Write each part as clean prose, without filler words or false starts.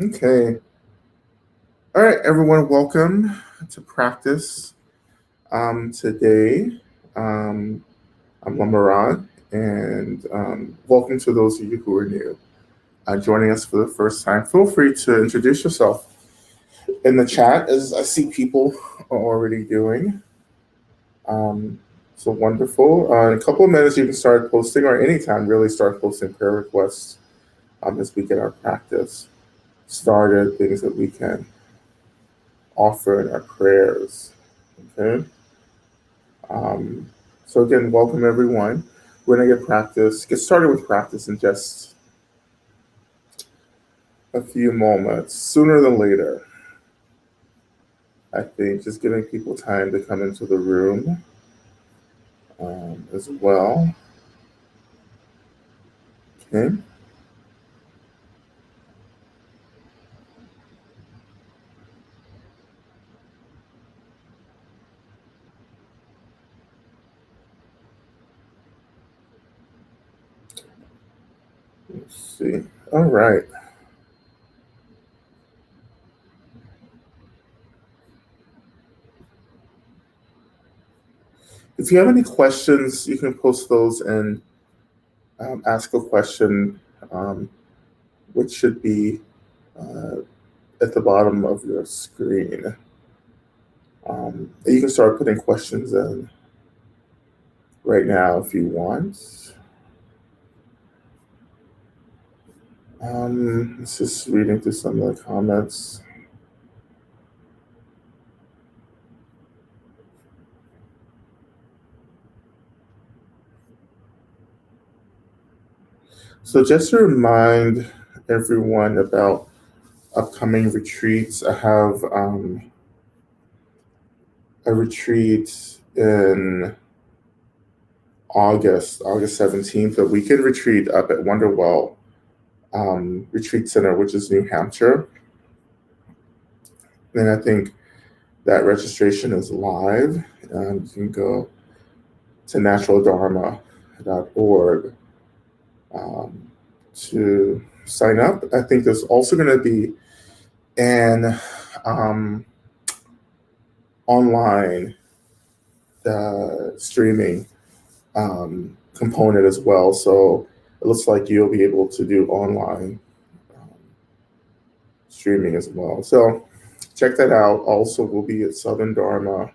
Okay. All right, everyone, welcome to practice today. Um, I'm Lama Rod, and welcome to those of you who are new. Joining us for the first time, feel free to introduce yourself in the chat as I see people are already doing. Um, so wonderful. In a couple of minutes, you can start posting, or anytime, really start posting prayer requests as we get our practice started, things that we can offer in our prayers. Okay. Um, so again, welcome everyone. We're gonna get started with practice in just a few moments, sooner than later. I think just giving people time to come into the room as well. Okay. Let's see. All right. If you have any questions, you can post those and ask a question, um, which should be uh, at the bottom of your screen. You can start putting questions in right now if you want. It's just reading through some of the comments. So just to remind everyone about upcoming retreats, I have a retreat in August 17th, a weekend retreat up at Wonderwell Retreat Center, which is New Hampshire. And I think that registration is live. You can go to naturaldharma.org to sign up. I think there's also going to be an online streaming component as well. So it looks like you'll be able to do online streaming as well. So check that out. Also, we'll be at Southern Dharma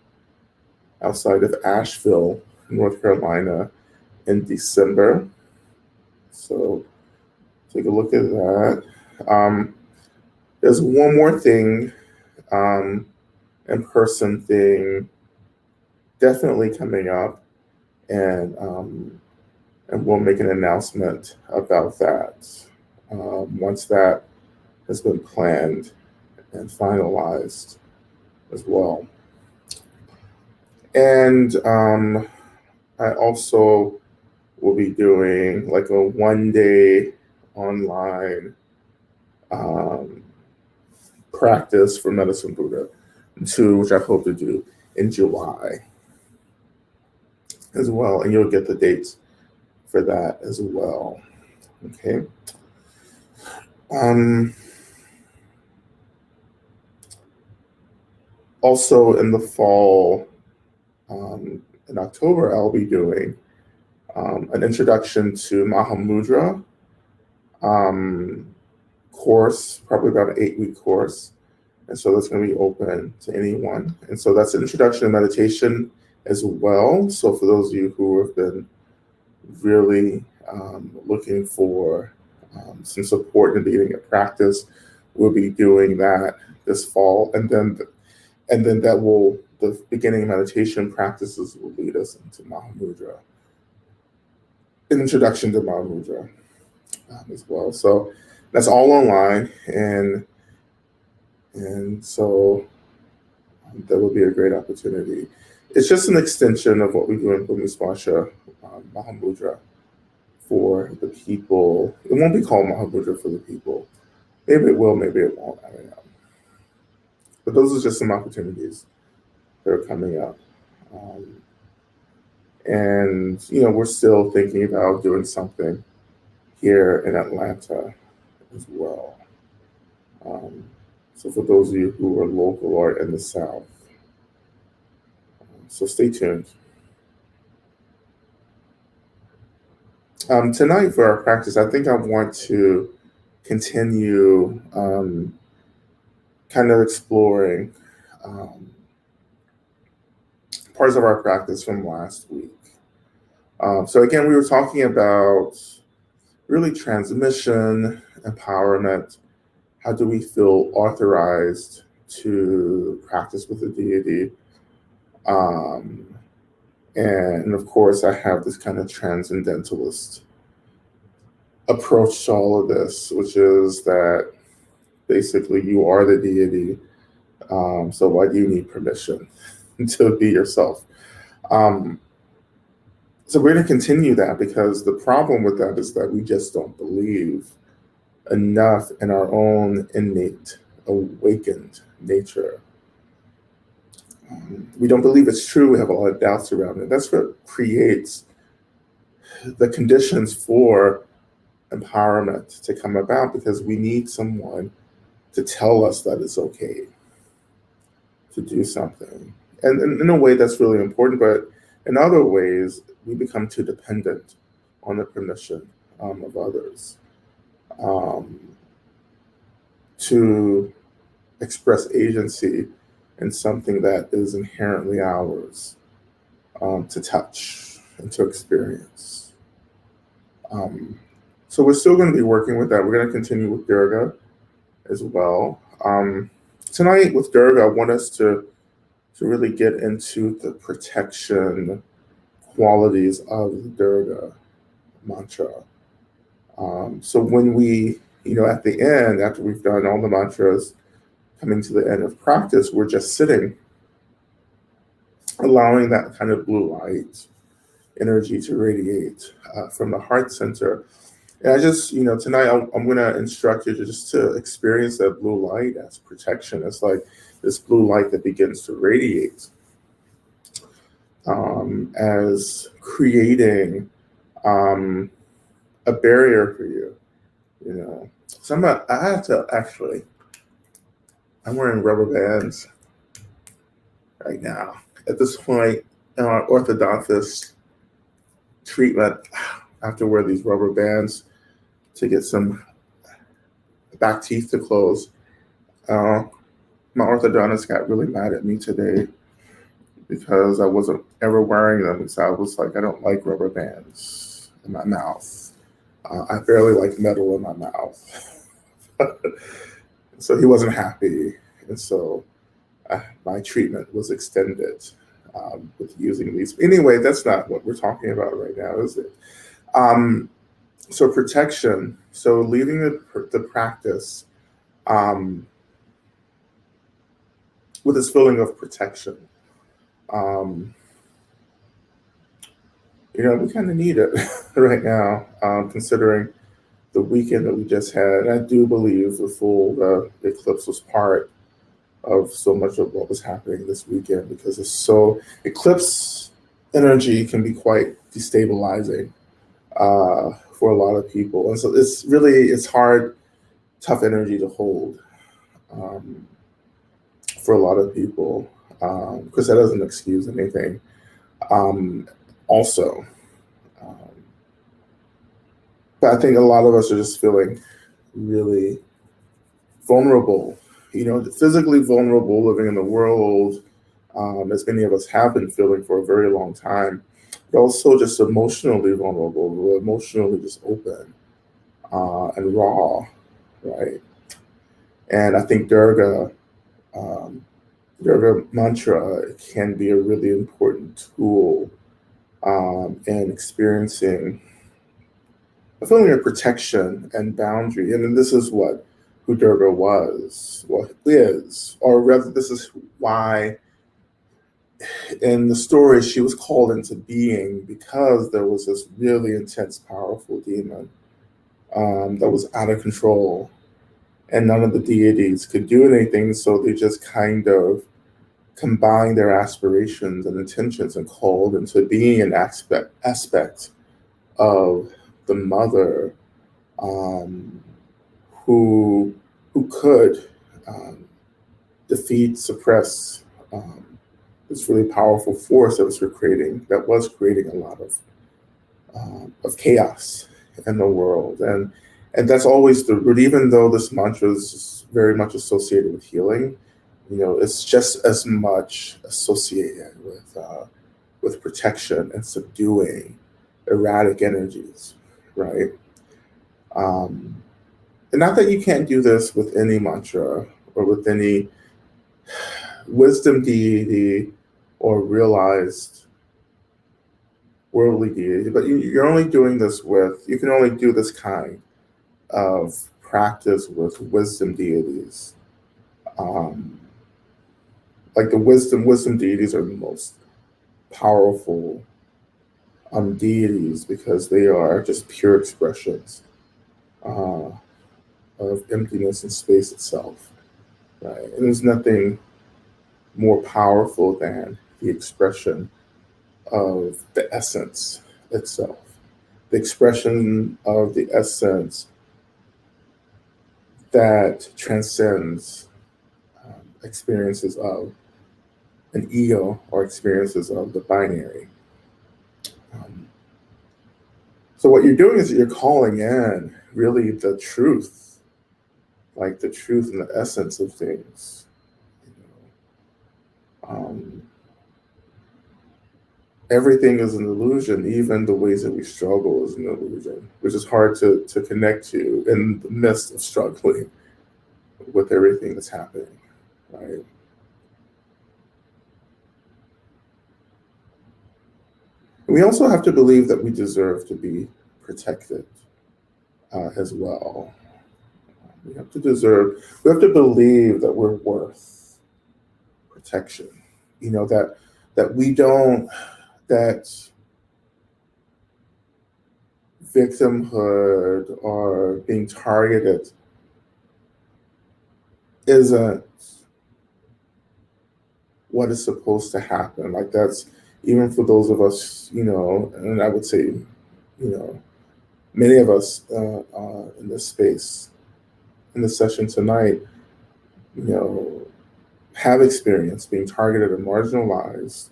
outside of Asheville, North Carolina in December. So take a look at that. There's one more thing, in-person thing, definitely coming up, and we'll make an announcement about that once that has been planned and finalized as well. And I also will be doing like a 1 day online um, practice for Medicine Buddha, too, which I hope to do in July as well. And you'll get the dates for that as well. Okay. Also in the fall, in October, I'll be doing an introduction to Mahamudra course, probably about an 8-week course. And so that's going to be open to anyone. And so that's an introduction to meditation as well. So for those of you who have been really looking for some support in beginning a practice, we'll be doing that this fall. And then the beginning meditation practices will lead us into Mahamudra, an introduction to Mahamudra as well. So that's all online, and so that will be a great opportunity. It's just an extension of what we do in Bhumiswasha Mahamudra for the people. It won't be called Mahamudra for the people. Maybe it will, maybe it won't. I don't know. But those are just some opportunities that are coming up. And, we're still thinking about doing something here in Atlanta as well. Um, so for those of you who are local or in the South, so stay tuned. Tonight for our practice, I think I want to continue kind of exploring um, parts of our practice from last week. So again, we were talking about really transmission, empowerment. How do we feel authorized to practice with the deity? Um, and of course, I have this kind of transcendentalist approach to all of this, which is that basically you are the deity. So why do you need permission to be yourself? Um, so we're going to continue that because the problem with that is that we just don't believe enough in our own innate, awakened nature. We don't believe it's true. We have a lot of doubts around it. That's what creates the conditions for empowerment to come about because we need someone to tell us that it's okay to do something. And in a way, that's really important. But in other ways, we become too dependent on the permission of others um, to express agency in something that is inherently ours to touch and to experience. Um, so we're still going to be working with that. We're going to continue with Durga as well. Tonight with Durga, I want us to really get into the protection qualities of the Durga mantra. So when we, at the end, after we've done all the mantras, coming to the end of practice, we're just sitting, allowing that kind of blue light energy to radiate from the heart center. And I just, tonight I'm going to instruct you to just to experience that blue light as protection. It's like this blue light that begins to radiate as creating a barrier for you, So I have to actually, I'm wearing rubber bands right now. At this point, in our orthodontist treatment, I have to wear these rubber bands to get some back teeth to close. My orthodontist got really mad at me today because I wasn't ever wearing them. So I was like, I don't like rubber bands in my mouth. I barely like metal in my mouth. So he wasn't happy. And so my treatment was extended with using these. Anyway, that's not what we're talking about right now, is it? So protection. So leaving the practice with this feeling of protection. We kind of need it right now, considering the weekend that we just had. I do believe the full eclipse was part of so much of what was happening this weekend because eclipse energy can be quite destabilizing for a lot of people. And so it's hard, tough energy to hold for a lot of people because that doesn't excuse anything. Also, but I think a lot of us are just feeling really vulnerable, physically vulnerable, living in the world, as many of us have been feeling for a very long time, but also just emotionally vulnerable, we're emotionally just open and raw, right? And I think Durga mantra can be a really important tool in experiencing a feeling of protection and boundary. And then this is what who Durga was, what is, or rather, this is why in the story she was called into being because there was this really intense, powerful demon that was out of control. And none of the deities could do anything, so they just kind of combined their aspirations and intentions and called into being an aspect of the mother who who could um, defeat, suppress this really powerful force that was creating a lot of chaos in the world, and that's always the root. Even though this mantra is very much associated with healing, it's just as much associated with protection and subduing erratic energies, right? Um, and not that you can't do this with any mantra or with any wisdom deity or realized worldly deity, but you're only doing this you can only do this kind of practice with wisdom deities. Um, like the wisdom deities are the most powerful deities because they are just pure expressions uh, of emptiness and space itself, right? And there's nothing more powerful than the expression of the essence itself, the expression of the essence that transcends experiences of an ego or experiences of the binary. Um, so what you're doing is you're calling in really the truth, like the truth and the essence of things. Um, Everything is an illusion, even the ways that we struggle is an illusion, which is hard to connect to in the midst of struggling with everything that's happening, right? And we also have to believe that we deserve to be protected as well. We have to believe that we're worth protection. That we don't, that victimhood or being targeted isn't what is supposed to happen. Like that's even for those of us, and I would say, many of us in this space, in this session tonight, you know, have experienced being targeted and marginalized.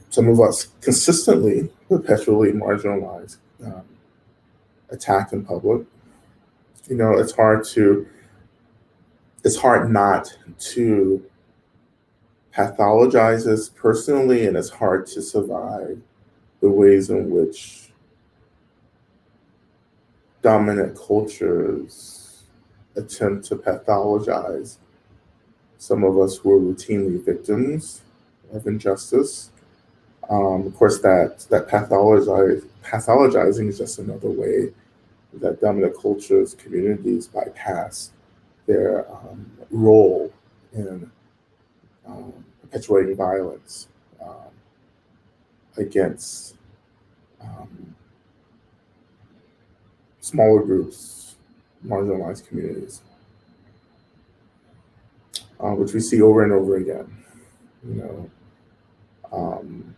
Some of us consistently, perpetually marginalized, attacked in public. It's hard not to pathologize this personally, and it's hard to survive the ways in which dominant cultures attempt to pathologize some of us who are routinely victims of injustice. Of course, that pathologizing is just another way that dominant cultures, communities bypass their role in perpetuating violence against um, smaller groups, marginalized communities, which we see over and over again. You know, um,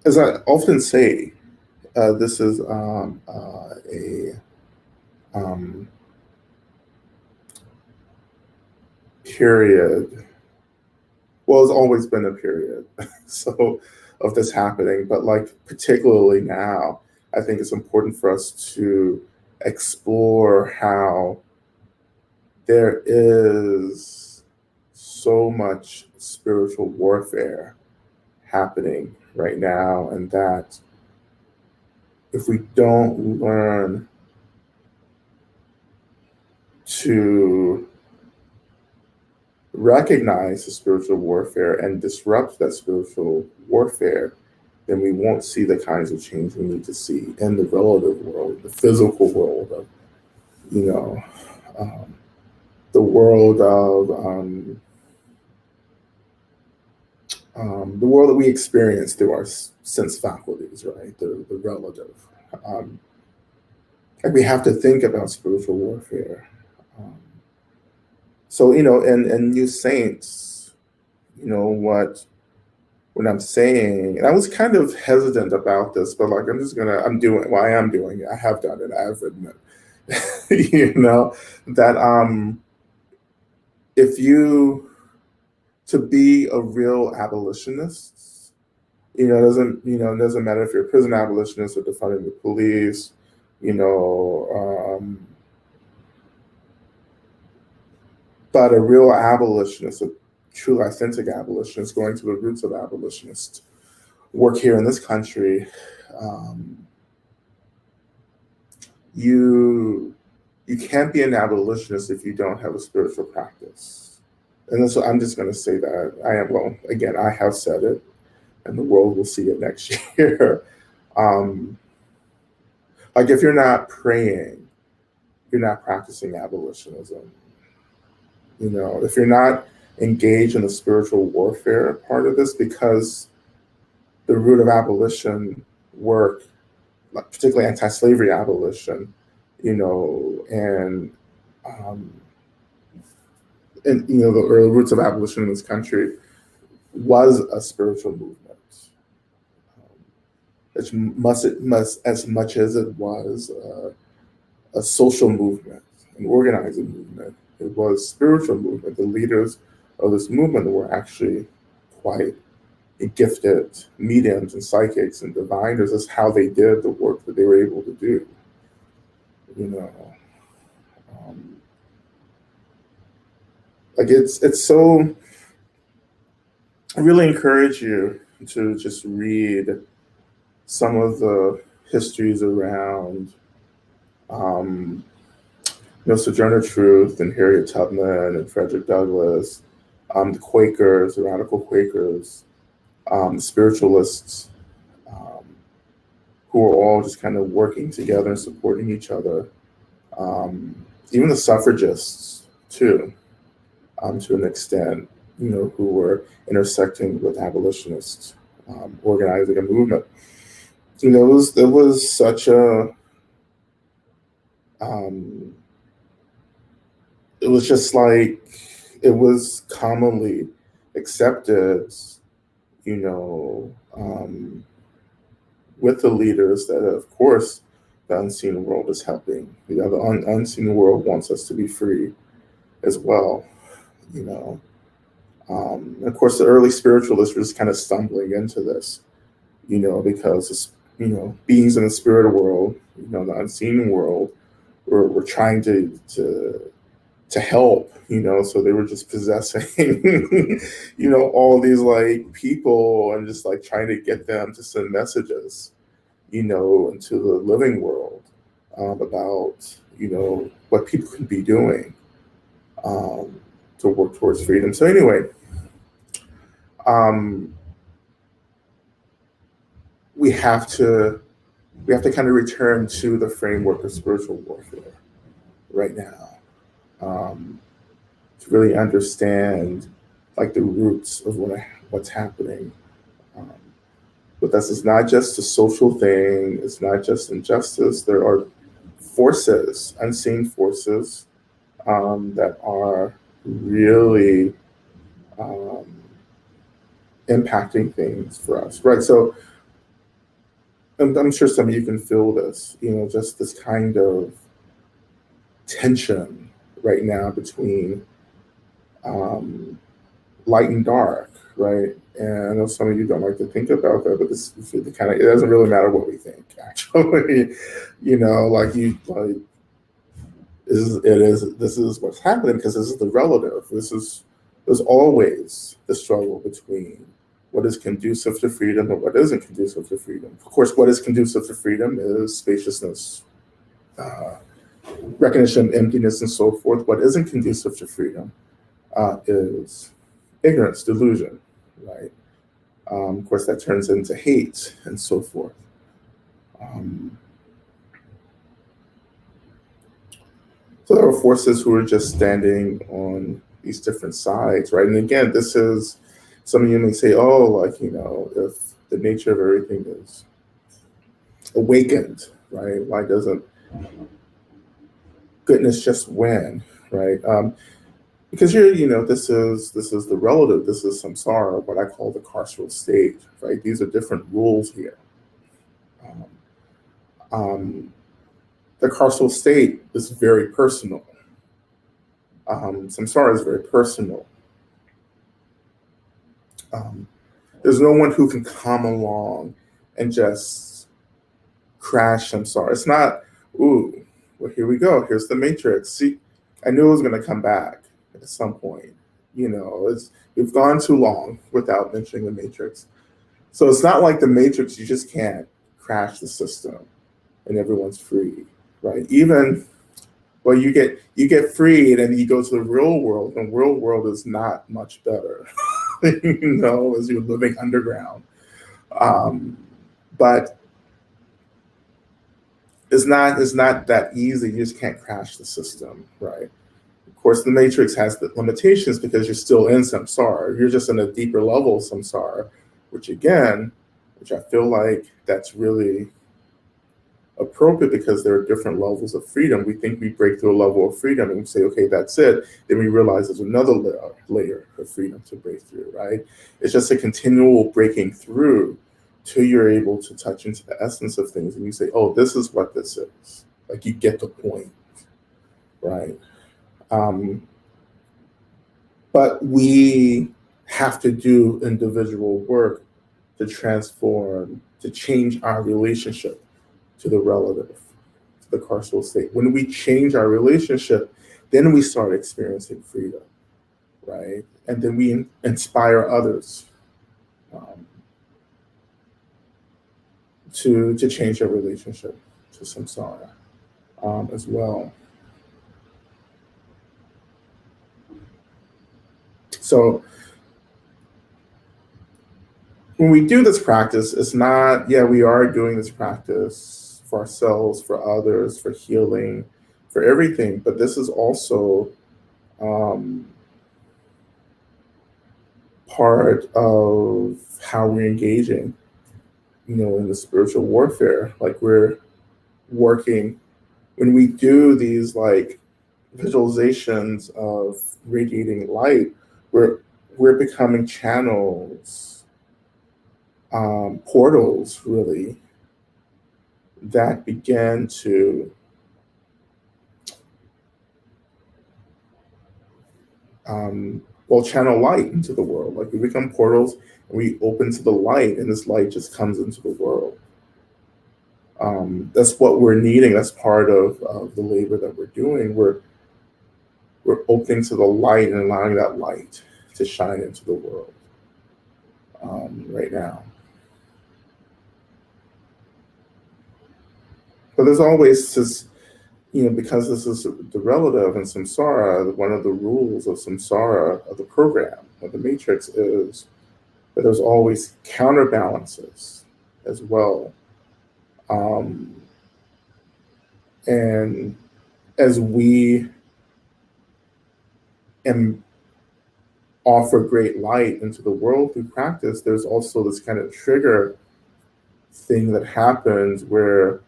as I often say, this is a um, period. Well, it's always been a period, so of this happening, but like particularly now, I think it's important for us to explore how there is so much spiritual warfare happening right now, and that if we don't learn to recognize the spiritual warfare and disrupt that spiritual warfare, then we won't see the kinds of change we need to see in the relative world, the physical world of, you know, um, the world of the world that we experience through our sense faculties, right? The relative. Um, and we have to think about spiritual warfare. Um, so, and new saints, what what I'm saying, and I was kind of hesitant about this, but like I'm doing, well, I am doing it. I have done it. I have admit, that if you to be a real abolitionist, it doesn't matter if you're a prison abolitionist or defunding the police, you know, but a real abolitionist, a true authentic abolitionist, going to the roots of abolitionists, work here in this country, um, you you can't be an abolitionist if you don't have a spiritual practice. And so I'm just going to say that well, again, I have said it, and the world will see it next year. um, like if you're not praying, you're not practicing abolitionism. If you're not engaged in the spiritual warfare part of this, because the root of abolition work, like particularly anti-slavery abolition, and um, the early roots of abolition in this country was a spiritual movement, as much as it was a social movement, an organizing movement. It was a spiritual movement. The leaders of this movement were actually quite gifted mediums and psychics and diviners. That's how they did the work that they were able to do. You know, um, like it's so. I really encourage you to just read some of the histories around, um, Sojourner Truth and Harriet Tubman and Frederick Douglass, the Quakers, the radical Quakers, the spiritualists, um, who are all just kind of working together and supporting each other. Even the suffragists, too, to an extent, who were intersecting with abolitionists, organizing a movement. It was such a, um, it was just like, it was commonly accepted, you know, um, with the leaders that, of course, the unseen world is helping. The unseen world wants us to be free as well, you know. Of course, the early spiritualists were just kind of stumbling into this, because beings in the spirit world, the unseen world, were trying to help, so they were just possessing, all these like people and just like trying to get them to send messages, into the living world, about, what people could be doing, um, to work towards freedom. So anyway, um, we have to kind of return to the framework of spiritual warfare right now, to really understand like the roots of what's happening. Um, but this is not just a social thing. It's not just injustice. There are forces, unseen forces, that are really, um, impacting things for us, right? So I'm sure some of you can feel this, just this kind of tension right now between, um, light and dark, right? And I know some of you don't like to think about that, but it doesn't really matter what we think, actually. Like this is what's happening because this is the relative. There's always the struggle between what is conducive to freedom and what isn't conducive to freedom. Of course, what is conducive to freedom is spaciousness, uh, recognition of emptiness, and so forth. What isn't conducive to freedom, is ignorance, delusion, right? Of course, that turns into hate and so forth. Um, so there are forces who are just standing on these different sides, right? And again, this is, some of you may say, oh, like, if the nature of everything is awakened, right? Why doesn't goodness just win, right? because this is the relative, this is samsara, what I call the carceral state, right? These are different rules here. Um, um, the carceral state is very personal. Samsara is very personal. Um, there's no one who can come along and just crash samsara. It's not, ooh, well, here we go. Here's the matrix. See, I knew it was going to come back at some point. We've gone too long without mentioning the matrix. So it's not like the matrix, you just can't crash the system and everyone's free, right? Even well, you get freed and you go to the real world, and real world is not much better, as you're living underground. Um, but it's not that easy. You just can't crash the system, right? Of course, the matrix has the limitations because you're still in samsara. You're just in a deeper level of samsara, which again, which I feel like that's really appropriate because there are different levels of freedom. We think we break through a level of freedom and we say, okay, that's it. Then we realize there's another layer of freedom to break through, right? It's just a continual breaking through till you're able to touch into the essence of things and you say, oh, this is what this is. Like you get the point, right? But we have to do individual work to transform, to change our relationship to the relative, to the carceral state. When we change our relationship, then we start experiencing freedom, right? And then we inspire others um, to change their relationship to samsara as well. So when we do this practice, it's not, yeah, we are doing this practice for ourselves, for others, for healing, for everything, but this is also um, part of how we're engaging, in the spiritual warfare. Like we're working, when we do these like visualizations of radiating light, we're becoming channels, portals really, that begin to channel light into the world. Like we become portals and we open to the light, and this light just comes into the world. That's what we're needing. That's part of the labor that we're doing. We're opening to the light and allowing that light to shine into the world right now. But there's always this, because this is the relative in samsara, one of the rules of samsara, of the program, of the matrix, is that there's always counterbalances as well. And as we offer great light into the world through practice, there's also this kind of trigger thing that happens where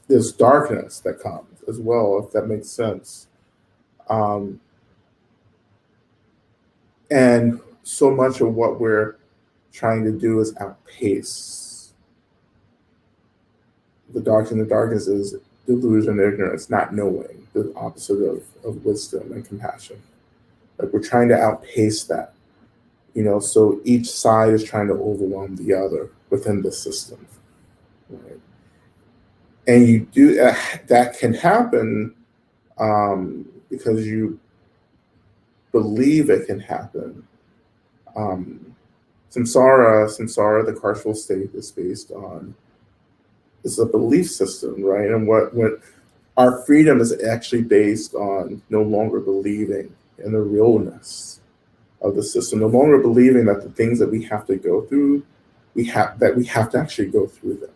there's darkness that comes as well, if that makes sense. And so much of what we're trying to do is outpace the darkness. And the darkness is delusion, ignorance, not knowing, the opposite of wisdom and compassion. Like we're trying to outpace that, so each side is trying to overwhelm the other within the system, right? And you do that can happen because you believe it can happen. Samsara, the carceral state, is based on, it's a belief system, right? And what our freedom is actually based on no longer believing in the realness of the system, no longer believing that the things that we have to go through, we have to actually go through them.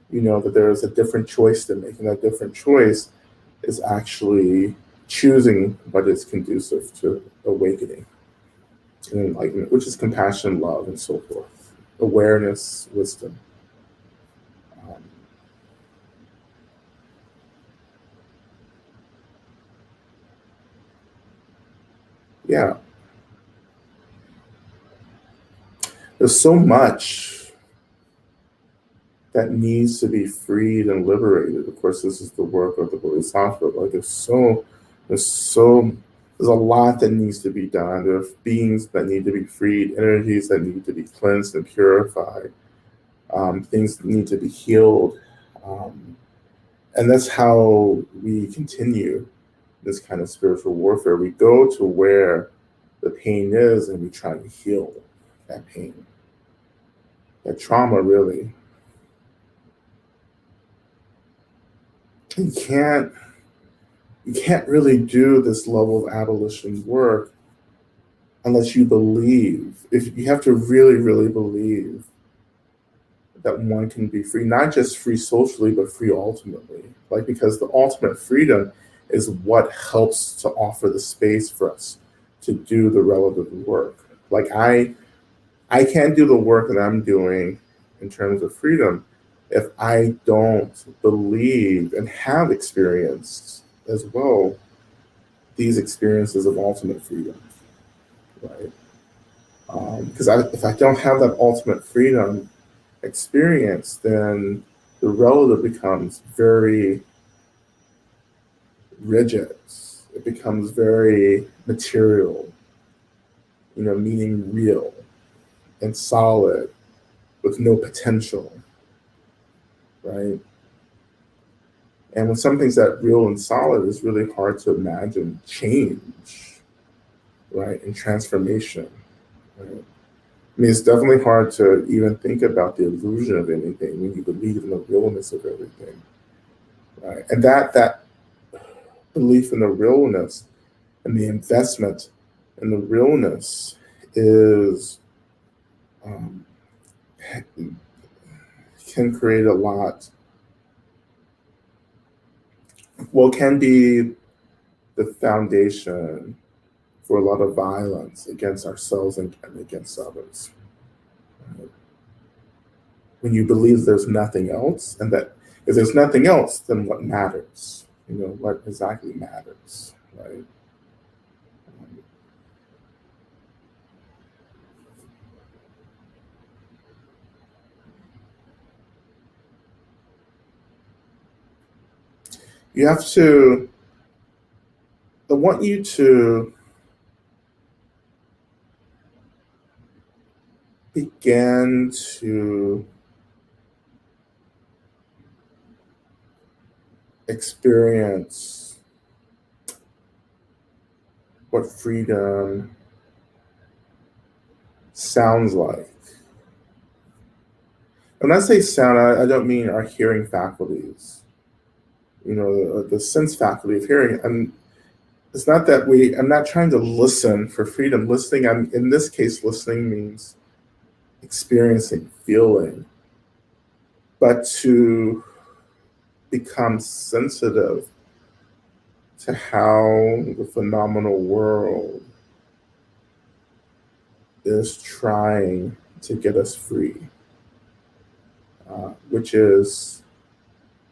That there is a different choice to make, and that different choice is actually choosing what is conducive to awakening and enlightenment, which is compassion, love, and so forth, awareness, wisdom. Um, Yeah, there's so much that needs to be freed and liberated. Of course, this is the work of the Bodhisattva. Like there's so, there's a lot that needs to be done. There are beings that need to be freed, energies that need to be cleansed and purified, things that need to be healed. Um, and that's how we continue this kind of spiritual warfare. We go to where the pain is and we try to heal that pain, that trauma, really. You can't you can't really do this level of abolition work unless you believe. If you have to really, really believe that one can be free, not just free socially, but free ultimately. Like, because the ultimate freedom is what helps to offer the space for us to do the relative work. Like I can't do the work that I'm doing in terms of freedom if I don't believe and have experienced as well these experiences of ultimate freedom, right? Because if I don't have that ultimate freedom experience, then the relative becomes very rigid. It becomes very material, meaning real and solid with no potential, right? And when something's that real and solid, it's really hard to imagine change, right? And transformation, right? I mean, it's definitely hard to even think about the illusion of anything when you believe in the realness of everything, right? And that belief in the realness and the investment in the realness is um, can create a lot. Well, can be the foundation for a lot of violence against ourselves and against others. Right? When you believe there's nothing else, and that if there's nothing else, then what matters? What exactly matters, right? Um, you have to, I want you to begin to experience what freedom sounds like. When I say sound, I don't mean our hearing faculties, the sense faculty of hearing. And it's not that I'm not trying to listen for freedom. Listening, in this case, listening means experiencing, feeling, but to become sensitive to how the phenomenal world is trying to get us free, which is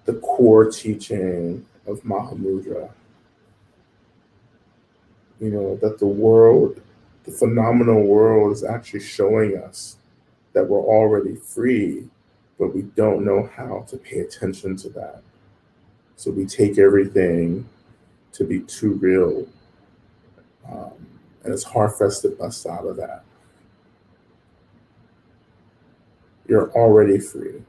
the core teaching of Mahamudra. That the world, the phenomenal world, is actually showing us that we're already free, but we don't know how to pay attention to that. So we take everything to be too real. Um, and it's hard for us to bust out of that. You're already free.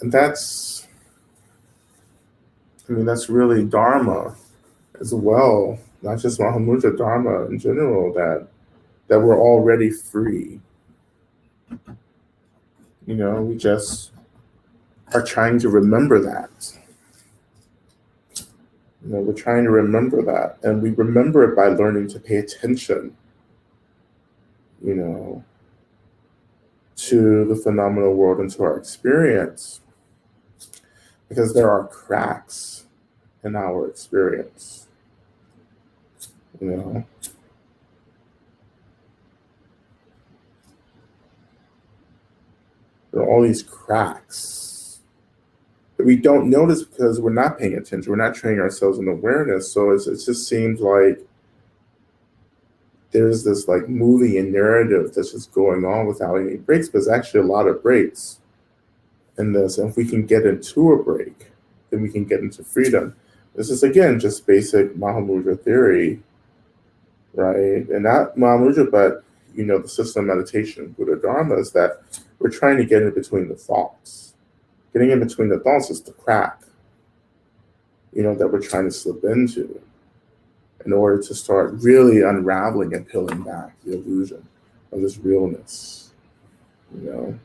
And that's really Dharma as well, not just Mahamudra, Dharma in general, that we're already free. We just are trying to remember that. We're trying to remember that, and we remember it by learning to pay attention, you know, to the phenomenal world and to our experience, because there are cracks in our experience. You know, there are all these cracks we don't notice because we're not paying attention. We're not training ourselves in awareness. So it just seems like there's this like movie and narrative that's just going on without any breaks, but there's actually a lot of breaks in this. And if we can get into a break, then we can get into freedom. This is again just basic Mahamudra theory, right? And not Mahamudra, but the system of meditation, Buddha Dharma, is that we're trying to get in between the thoughts. Getting in between the thoughts is the crack, that we're trying to slip into in order to start really unraveling and peeling back the illusion of this realness, you know.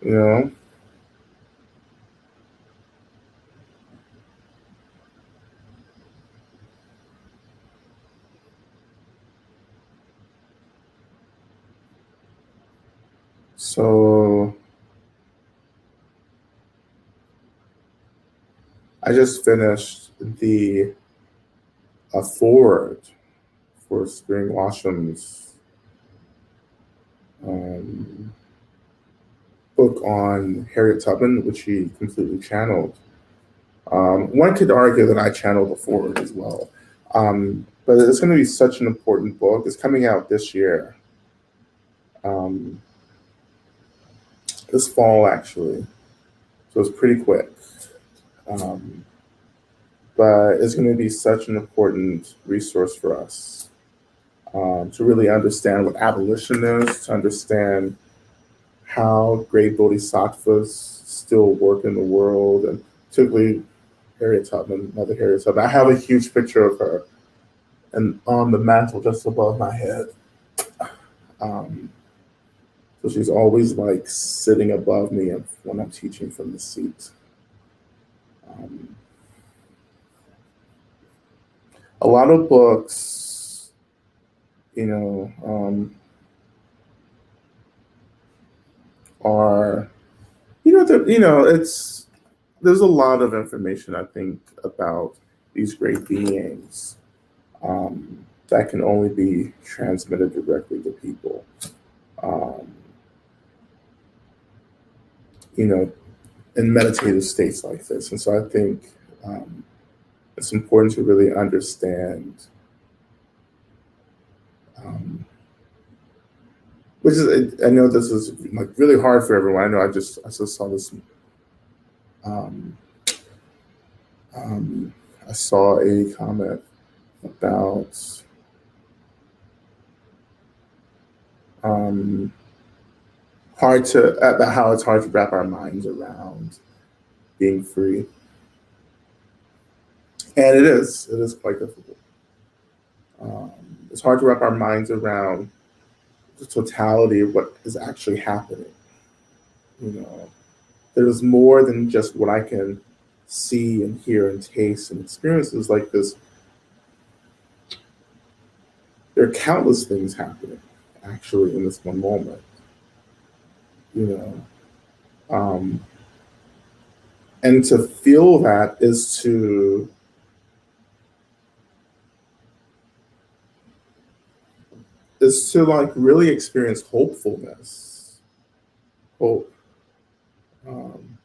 You know, so I just finished the forward for Spring Washam's um, book on Harriet Tubman, which he completely channeled. One could argue that I channeled the forward as well. But it's going to be such an important book. It's coming out this year, um, this fall actually. So it's pretty quick. Um, but it's going to be such an important resource for us to really understand what abolition is, to understand how great bodhisattvas still work in the world, and particularly Harriet Tubman, Mother Harriet Tubman. I have a huge picture of her and on the mantle just above my head. Um, so she's always like sitting above me when I'm teaching from the seat. Um, a lot of books, are it's there's a lot of information I think about these great beings that can only be transmitted directly to people. Um, you know, in meditative states like this, and so I think it's important to really understand. Um, which is, I know this is like really hard for everyone. I know I just saw this. Um, um, I saw a comment about um, about how it's hard to wrap our minds around being free, and it is quite difficult. It's hard to wrap our minds around the totality of what is actually happening. You know, there's more than just what I can see and hear and taste and experiences like this. There are countless things happening actually in this one moment. You know, um, and to feel that is to like really experience hopefulness, hope. Um,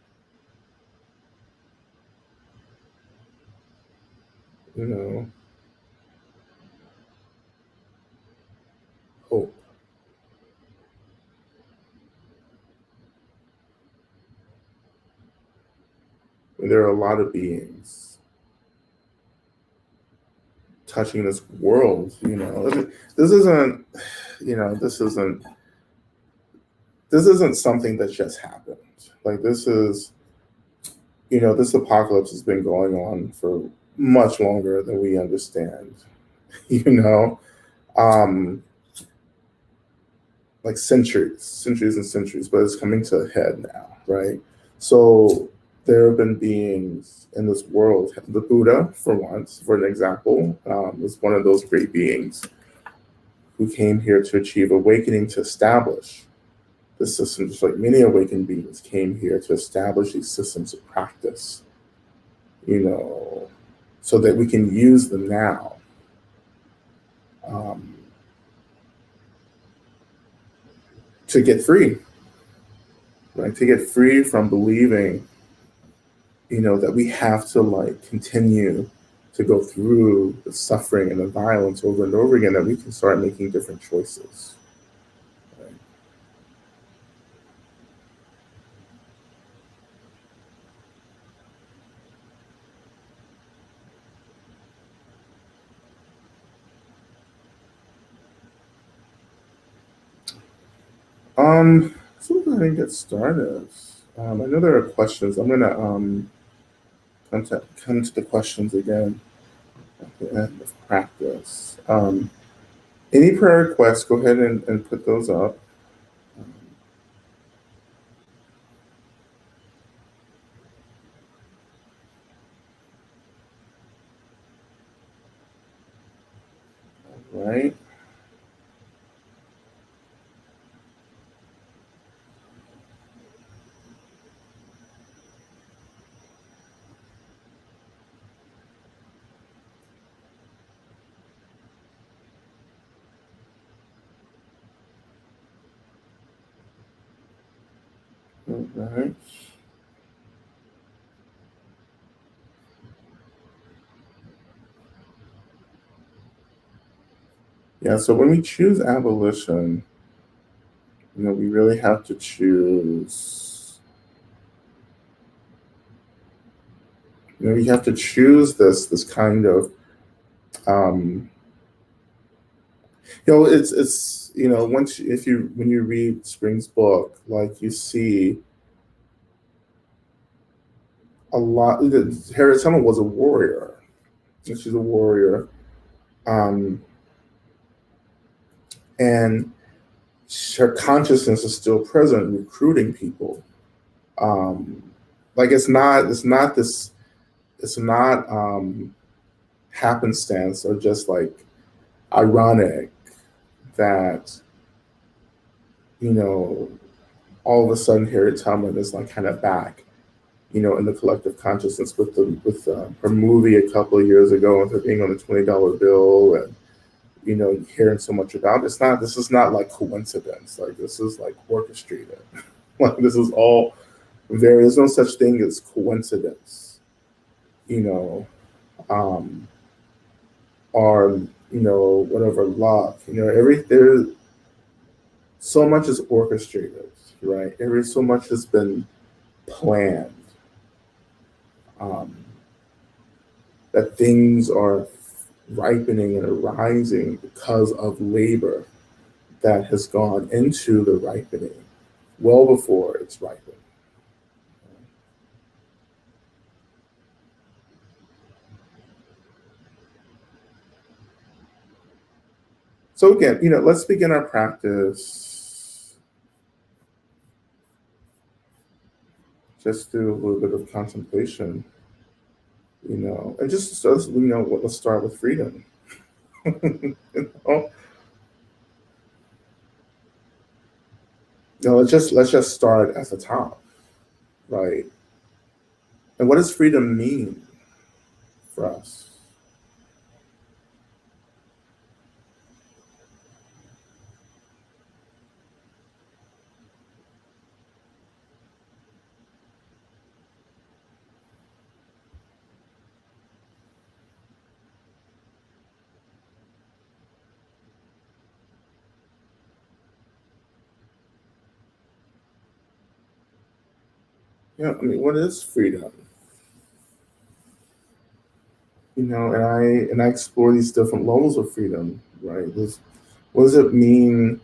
you know, hope. And there are a lot of beings touching this world. This isn't. You know, this isn't something that just happened. Like this apocalypse has been going on for much longer than we understand. You know, um, like centuries and centuries, but it's coming to a head now, right? So there have been beings in this world. The Buddha, for an example, was one of those great beings who came here to achieve awakening, to establish the system, just like many awakened beings came here to establish these systems of practice, you know, so that we can use them now. Um, to get free, right? To get free from believing, that we have to like continue to go through the suffering and the violence over and over again, that we can start making different choices. Right? So we'll go ahead and get started. I know there are questions. I'm gonna come to the questions again at the end of practice. Any prayer requests, go ahead and put those up. Um, right. All right. Yeah, so when we choose abolition, we really have to choose, you have to choose this kind of, um, it's, if you, when you read Spring's book, like you see a lot, Harriet Tubman was a warrior, and she's a warrior, um, and her consciousness is still present, recruiting people. Um, like it's not happenstance or just like ironic that you know all of a sudden Harriet Tubman is like kind of back, in the collective consciousness with her movie a couple of years ago and her being on the $20 bill, and hearing so much about it. This is not like coincidence. Like this is like orchestrated. Like this is all there's no such thing as coincidence, you know, um, or whatever luck. There so much is orchestrated, right? So much has been planned. Um, that things are ripening and arising because of labor that has gone into the ripening well before it's ripened. So again, let's begin our practice. Just do a little bit of contemplation, and just so let's start with freedom. know? Let's just start at the top, right? And what does freedom mean for us? Yeah, I mean, what is freedom? And I explore these different levels of freedom, right? What does it mean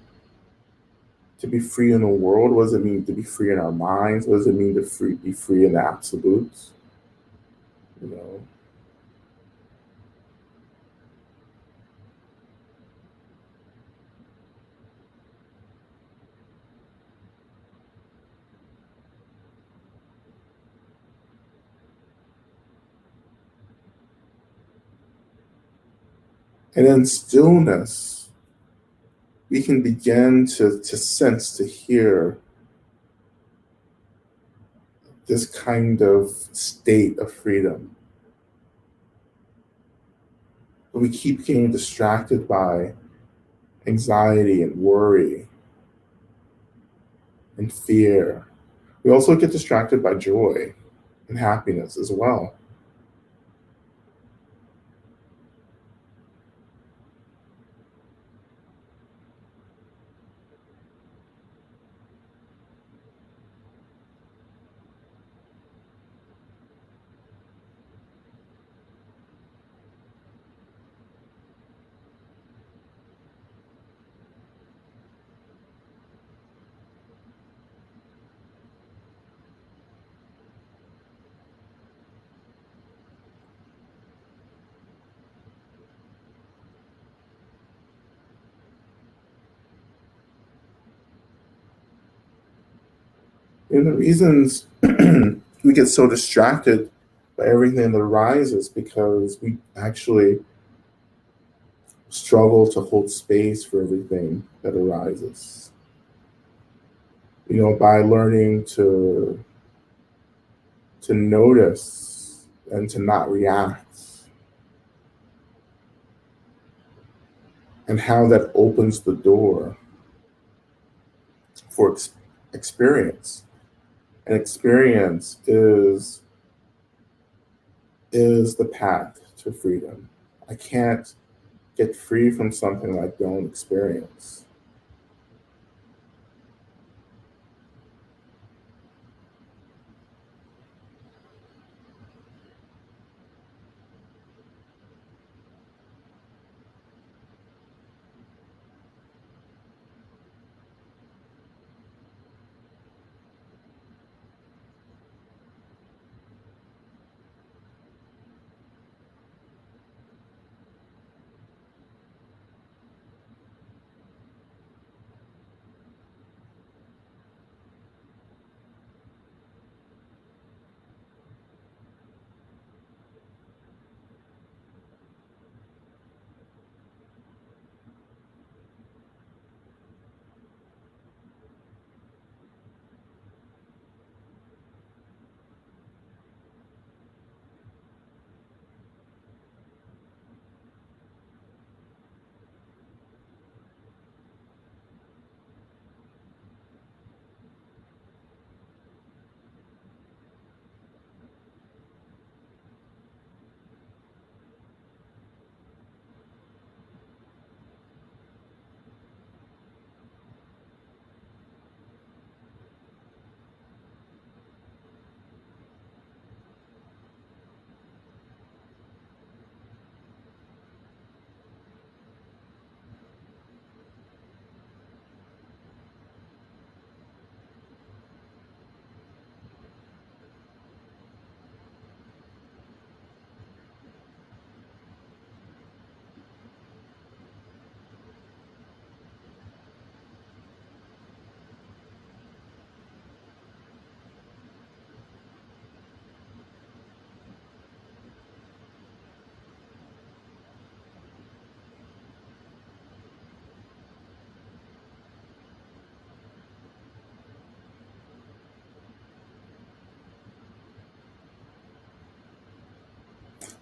to be free in the world? What does it mean to be free in our minds? What does it mean to be free in the absolutes? You know, And in stillness, we can begin to sense, to hear this kind of state of freedom. But we keep getting distracted by anxiety and worry and fear. We also get distracted by joy and happiness as well. And the reasons we get so distracted by everything that arises because we actually struggle to hold space for everything that arises. By learning to notice and to not react, and how that opens the door for experience. And experience is the path to freedom. I can't get free from something I don't experience.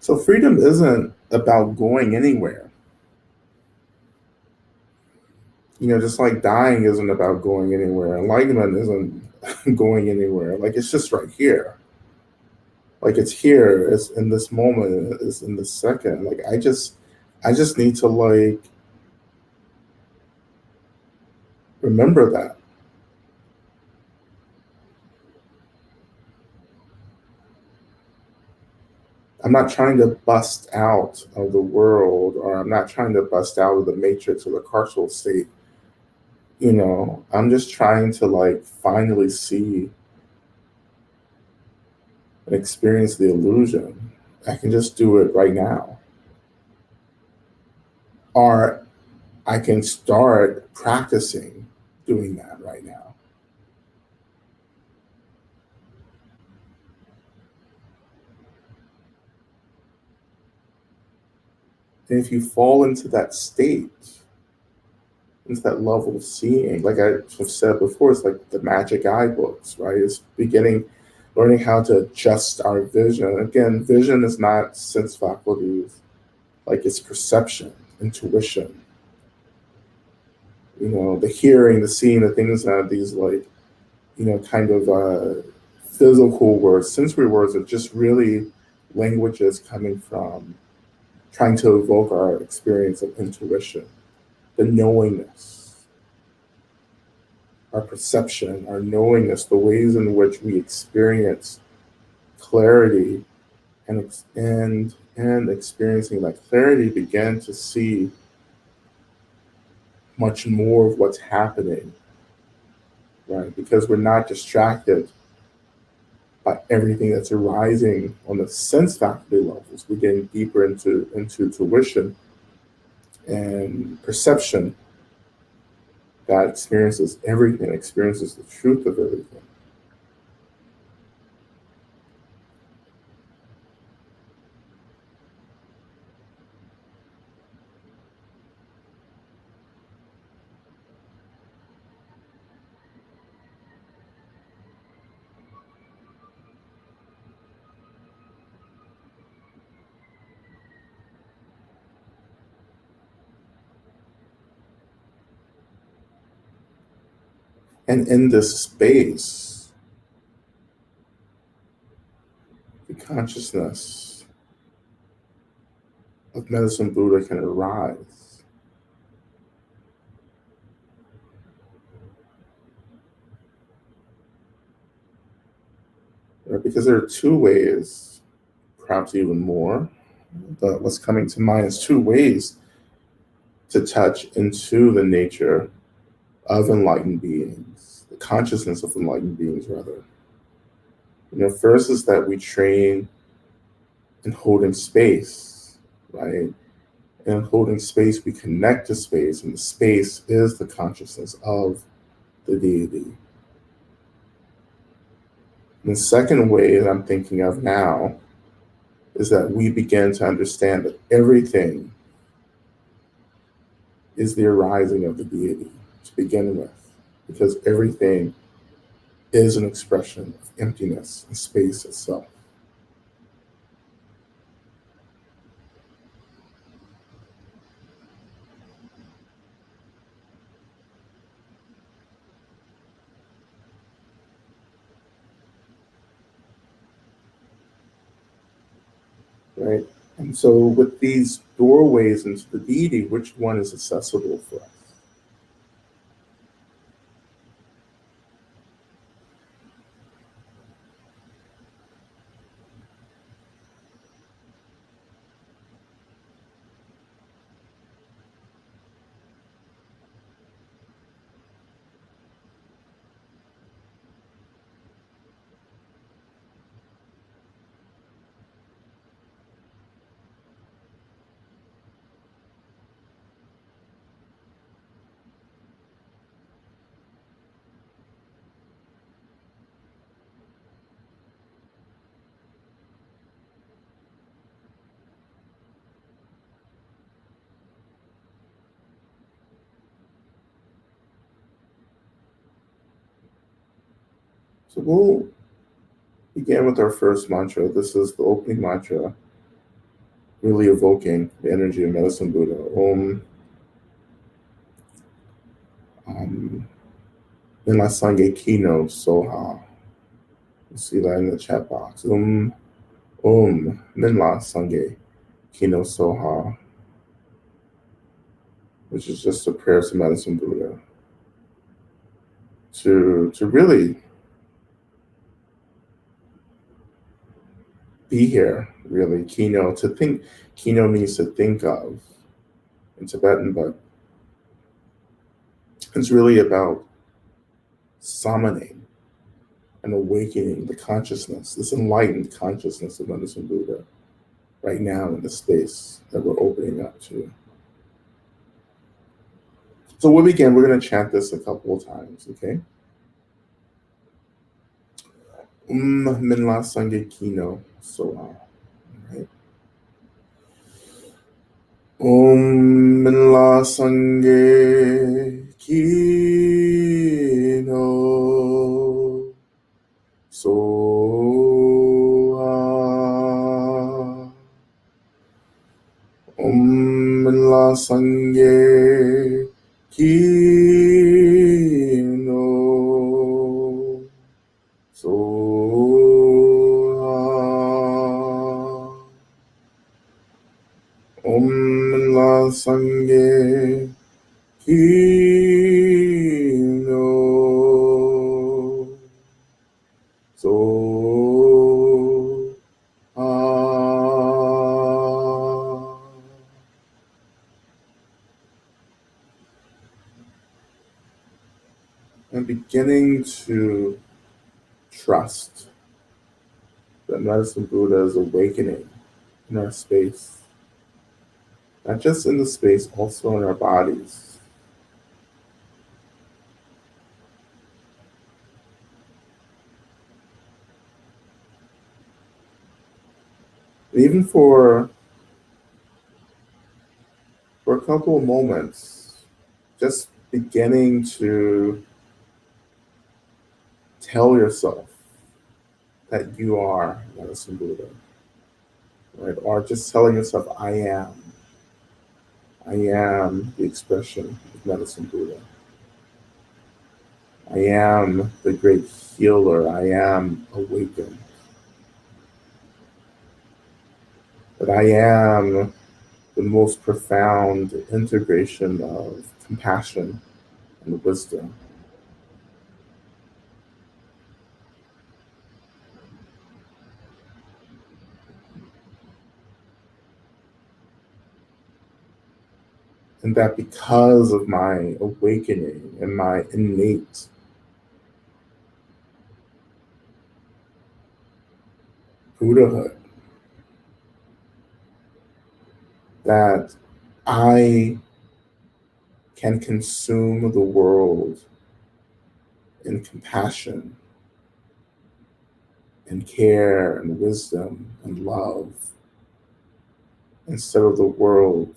So freedom isn't about going anywhere. Just like dying isn't about going anywhere. Enlightenment isn't going anywhere. Like it's just right here. Like it's here. It's in this moment. It's in this second. Like I just need to like remember that. I'm not trying to bust out of the world, or I'm not trying to bust out of the matrix or the carceral state. I'm just trying to like finally see and experience the illusion. I can just do it right now. Or I can start practicing doing that right now. And if you fall into that state, into that level of seeing, like I have said before, it's like the magic eye books, right? It's learning how to adjust our vision. Again, vision is not sense faculties, like it's perception, intuition, the hearing, the seeing, the things that these like, kind of physical words, sensory words are just really languages coming from trying to evoke our experience of intuition, the knowingness, our perception, our knowingness, the ways in which we experience clarity and experiencing that clarity begin to see much more of what's happening, right? Because we're not distracted by everything that's arising on the sense faculty levels. We're getting deeper into intuition and perception that experiences everything, experiences the truth of everything. And in this space, the consciousness of Medicine Buddha can arise. Right? Because there are two ways, perhaps even more, but what's coming to mind is two ways to touch into the nature of enlightened beings, the consciousness of enlightened beings, rather. First is that we train in holding space, right? And in holding space, we connect to space, and the space is the consciousness of the deity. And the second way that I'm thinking of now is that we begin to understand that everything is the arising of the deity to begin with, because everything is an expression of emptiness and space itself. Right? And so, with these doorways into the deity, which one is accessible for us? So, we'll begin with our first mantra. This is the opening mantra, really evoking the energy of Medicine Buddha. Om Minla Sange Kino Soha. You see that in the chat box. Om Minla Sange Kino Soha, which is just a prayer to Medicine Buddha to really be here, really. Kino means to think of in Tibetan, but it's really about summoning and awakening the consciousness, this enlightened consciousness of Medicine Buddha right now in the space that we're opening up to. So we'll begin. We're going to chant this a couple of times, okay? Minla Sange Kino Soha. Right? Om Minla Sange Kino Soha. Om Minla Sange Kino Soha. Om Minla Sange Kino Soha. I'm beginning to trust that Medicine Buddha is awakening in our space, not just in the space, also in our bodies. And even for a couple of moments, just beginning to tell yourself that you are Medicine Buddha, right? Or just telling yourself, I am. I am the expression of Medicine Buddha. I am the great healer. I am awakened. That I am the most profound integration of compassion and wisdom. And that because of my awakening and my innate Buddhahood, that I can consume the world in compassion and care and wisdom and love instead of the world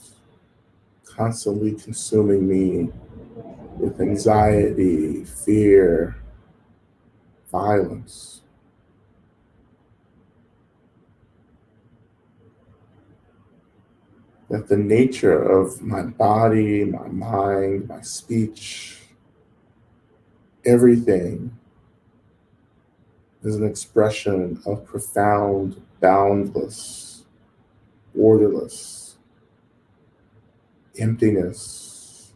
constantly consuming me with anxiety, fear, violence. That the nature of my body, my mind, my speech, everything is an expression of profound, boundless, orderless emptiness,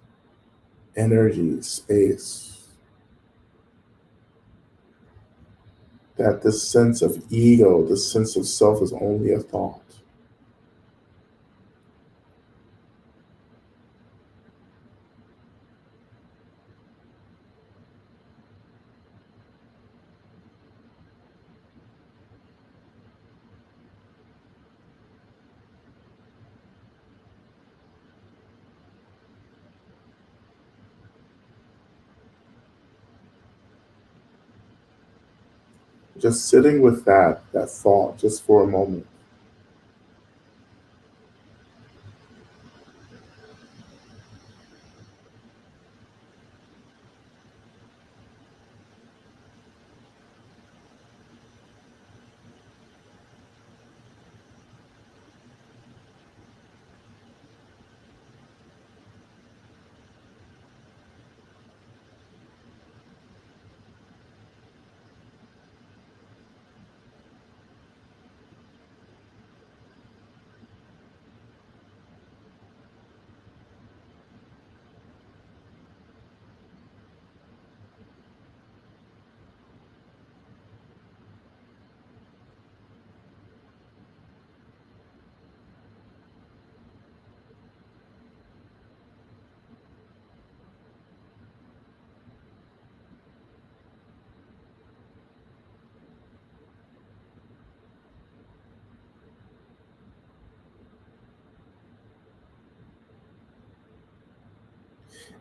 energy, space. That this sense of ego, this sense of self is only a thought. Just sitting with that thought just for a moment.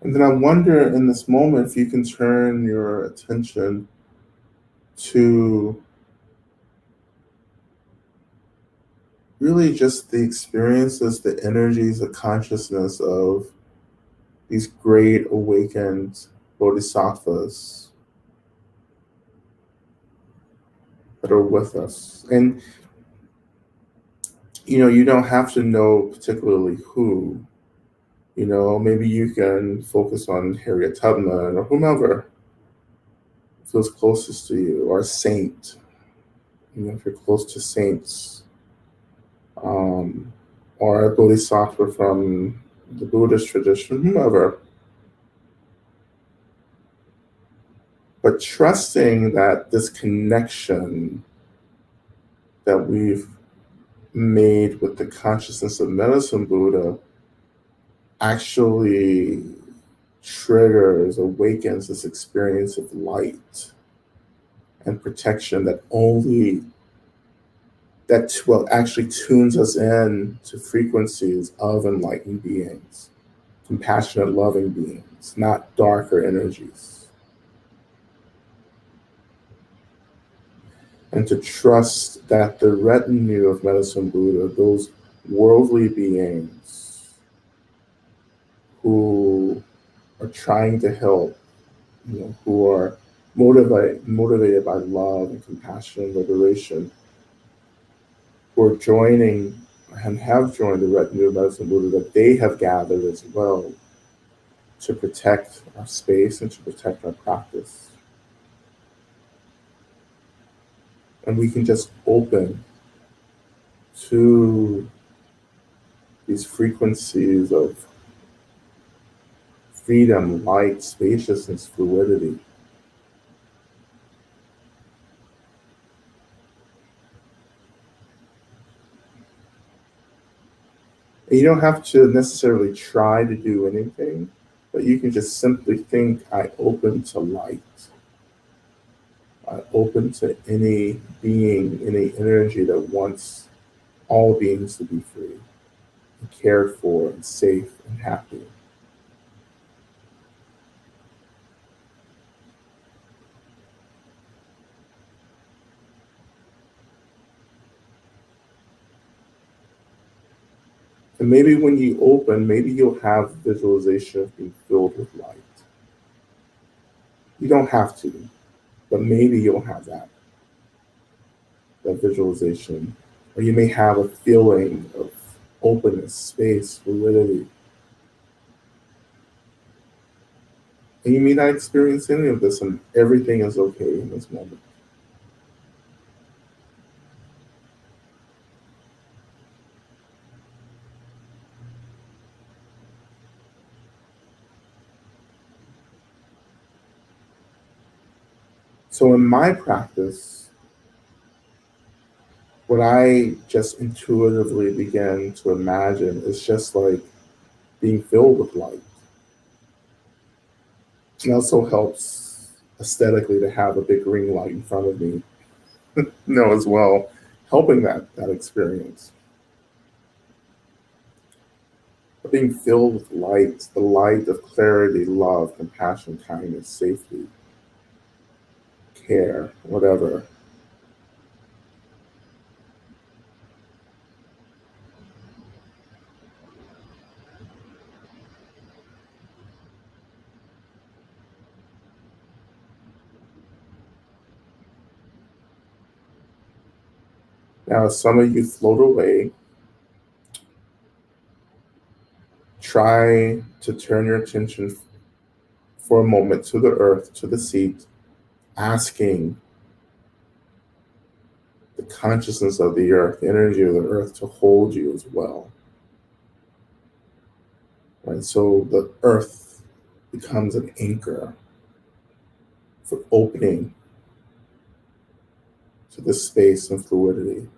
And then I wonder in this moment if you can turn your attention to really just the experiences, the energies, the consciousness of these great awakened bodhisattvas that are with us. And you don't have to know particularly who. Maybe you can focus on Harriet Tubman or whomever feels closest to you, or a saint. If you're close to saints, um, or a bodhisattva from the Buddhist tradition, whomever. But trusting that this connection that we've made with the consciousness of Medicine Buddha actually triggers, awakens this experience of light and protection that actually tunes us in to frequencies of enlightened beings, compassionate, loving beings, not darker energies. And to trust that the retinue of Medicine Buddha, those worldly beings who are trying to help, who are motivated by love and compassion and liberation, who are joining and have joined the retinue of Medicine Buddha, that they have gathered as well to protect our space and to protect our practice. And we can just open to these frequencies of freedom, light, spaciousness, fluidity. And you don't have to necessarily try to do anything, but you can just simply think, I open to light. I open to any being, any energy that wants all beings to be free, and cared for, and safe, and happy. And maybe when you open, maybe you'll have visualization of being filled with light. You don't have to, but maybe you'll have that visualization. Or you may have a feeling of openness, space, fluidity. And you may not experience any of this, and everything is okay in this moment. So in my practice, what I just intuitively began to imagine is just like being filled with light. It also helps aesthetically to have a big ring light in front of me, as well, helping that experience. But being filled with light, the light of clarity, love, compassion, kindness, safety, care, whatever. Now, as some of you float away, try to turn your attention for a moment to the earth, to the seat, asking the consciousness of the earth, the energy of the earth to hold you as well. Right? So the earth becomes an anchor for opening to this space and fluidity.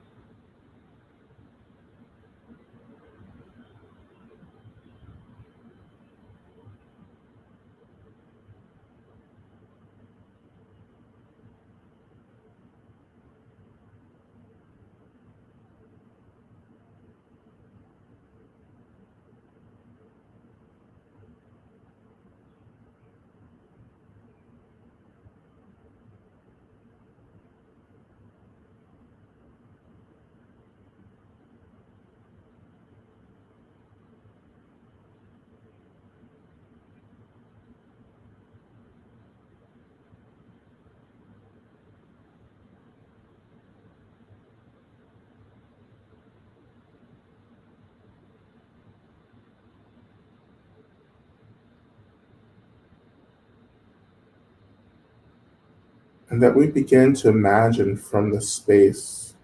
And that we begin to imagine from the space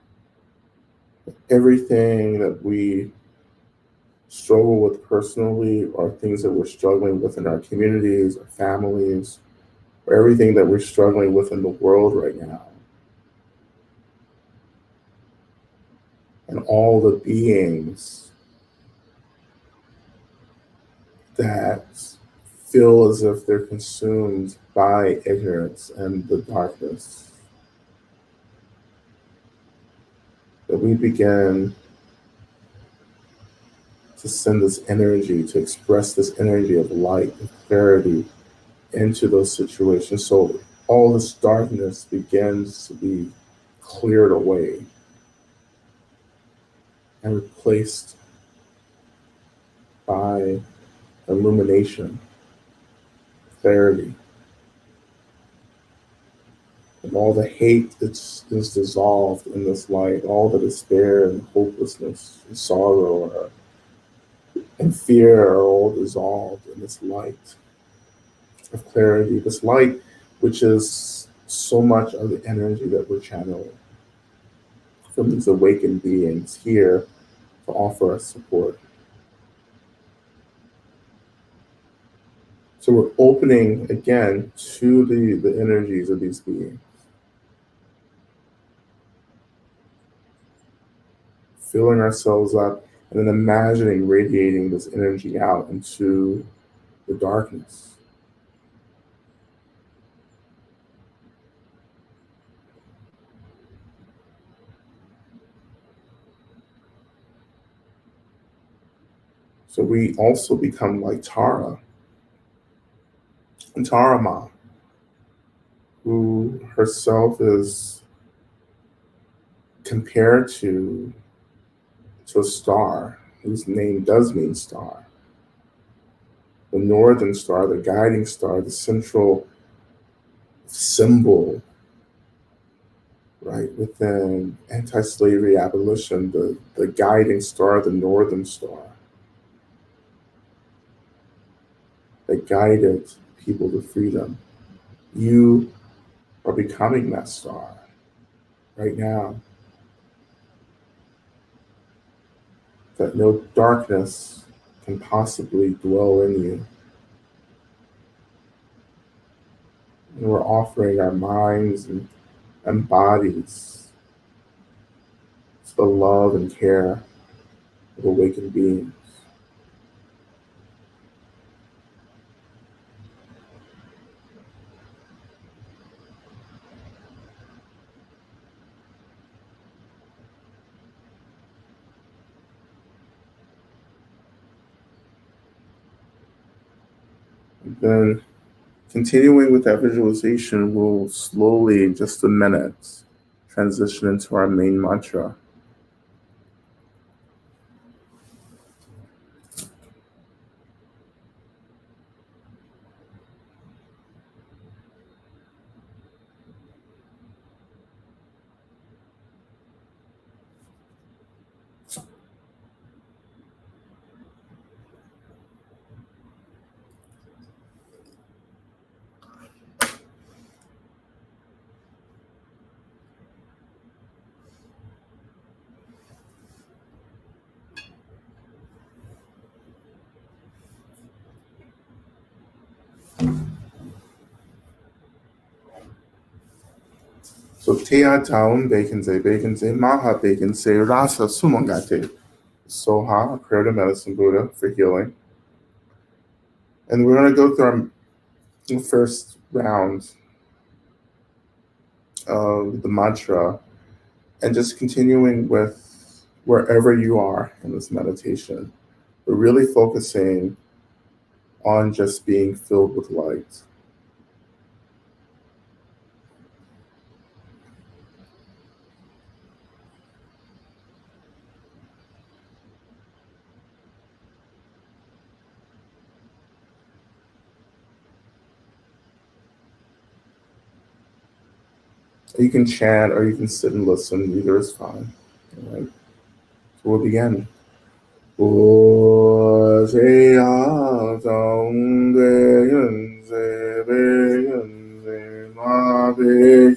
everything that we struggle with personally, or things that we're struggling with in our communities or families, or everything that we're struggling with in the world right now. And all the beings that feel as if they're consumed by ignorance and the darkness. That we begin to send this energy, to express this energy of light and clarity into those situations. So all this darkness begins to be cleared away and replaced by illumination, clarity, and all the hate is dissolved in this light, all the despair and hopelessness and sorrow and fear are all dissolved in this light of clarity, this light which is so much of the energy that we're channeling from these awakened beings here to offer us support. So we're opening again to the energies of these beings, filling ourselves up, and then imagining radiating this energy out into the darkness. So we also become like Tara and Tarama, who herself is compared to a star, whose name does mean star. The northern star, the guiding star, the central symbol, right, within anti-slavery abolition, the guiding star, the northern star, that guided people to freedom. You are becoming that star right now. That no darkness can possibly dwell in you. And we're offering our minds and bodies to the love and care of awakened beings. And then continuing with that visualization, we'll slowly, in just a minute, transition into our main mantra. So Tea Taum Baconze, Maha Baconze, Rasa Sumangate, Soha, prayer to medicine Buddha for healing. And we're going to go through our first round of the mantra and just continuing with wherever you are in this meditation. We're really focusing on just being filled with light. You can chant or you can sit and listen, either is fine. All right. So we'll begin. 我这样总对人谁被人谁马被人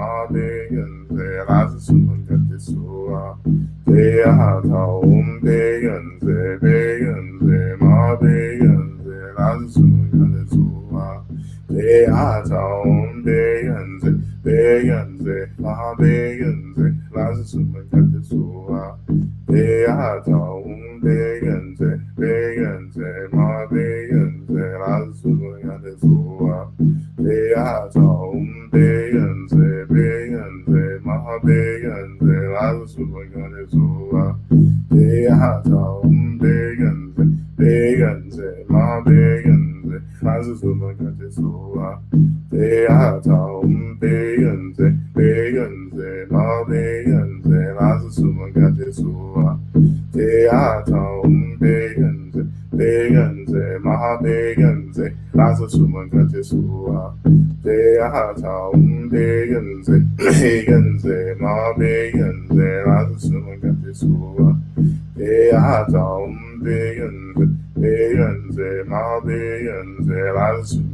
Beata Om Begenze Begenze Ma Begenze Lazuma Beata Om Begenze Begenze Ma Begenze Lazuma Beata Om Begenze Begenze Ma Begenze Lazuma Beata Om Begenze Begenze Ma Begenze Lazuma Beata Om Begenze Begenze Ma Begenze Lazuma Beata Om Begenze Begenze Ma Begenze Lazuma Beata Om Begenze Begenze Ma Begenze Lazuma Beata Om Begenze Begenze Ma Begenze Lazuma Beata Om Begenze Begenze Ma Begenze Lazuma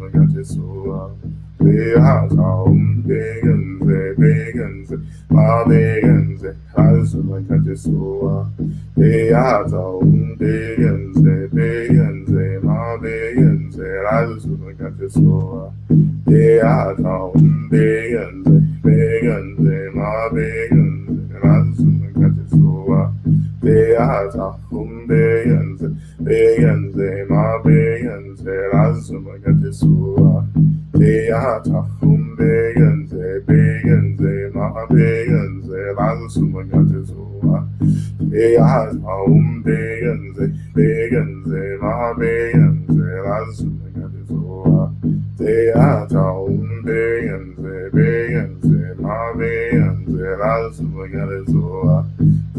Beata Om Begenze Begenze Ma Begenze Lazuma Beata Om Begenze Begenze Ma Begenze Lazuma Beata Om Begenze Begenze Ma Begenze Lazuma Beata Om Begenze Begenze Ma Begenze Lazuma Beata Om Begenze Begenze Ma Begenze Lazuma Beata Om Begenze Begenze Ma Begenze Lazuma Beata Om Begenze Begenze Ma Begenze Lazuma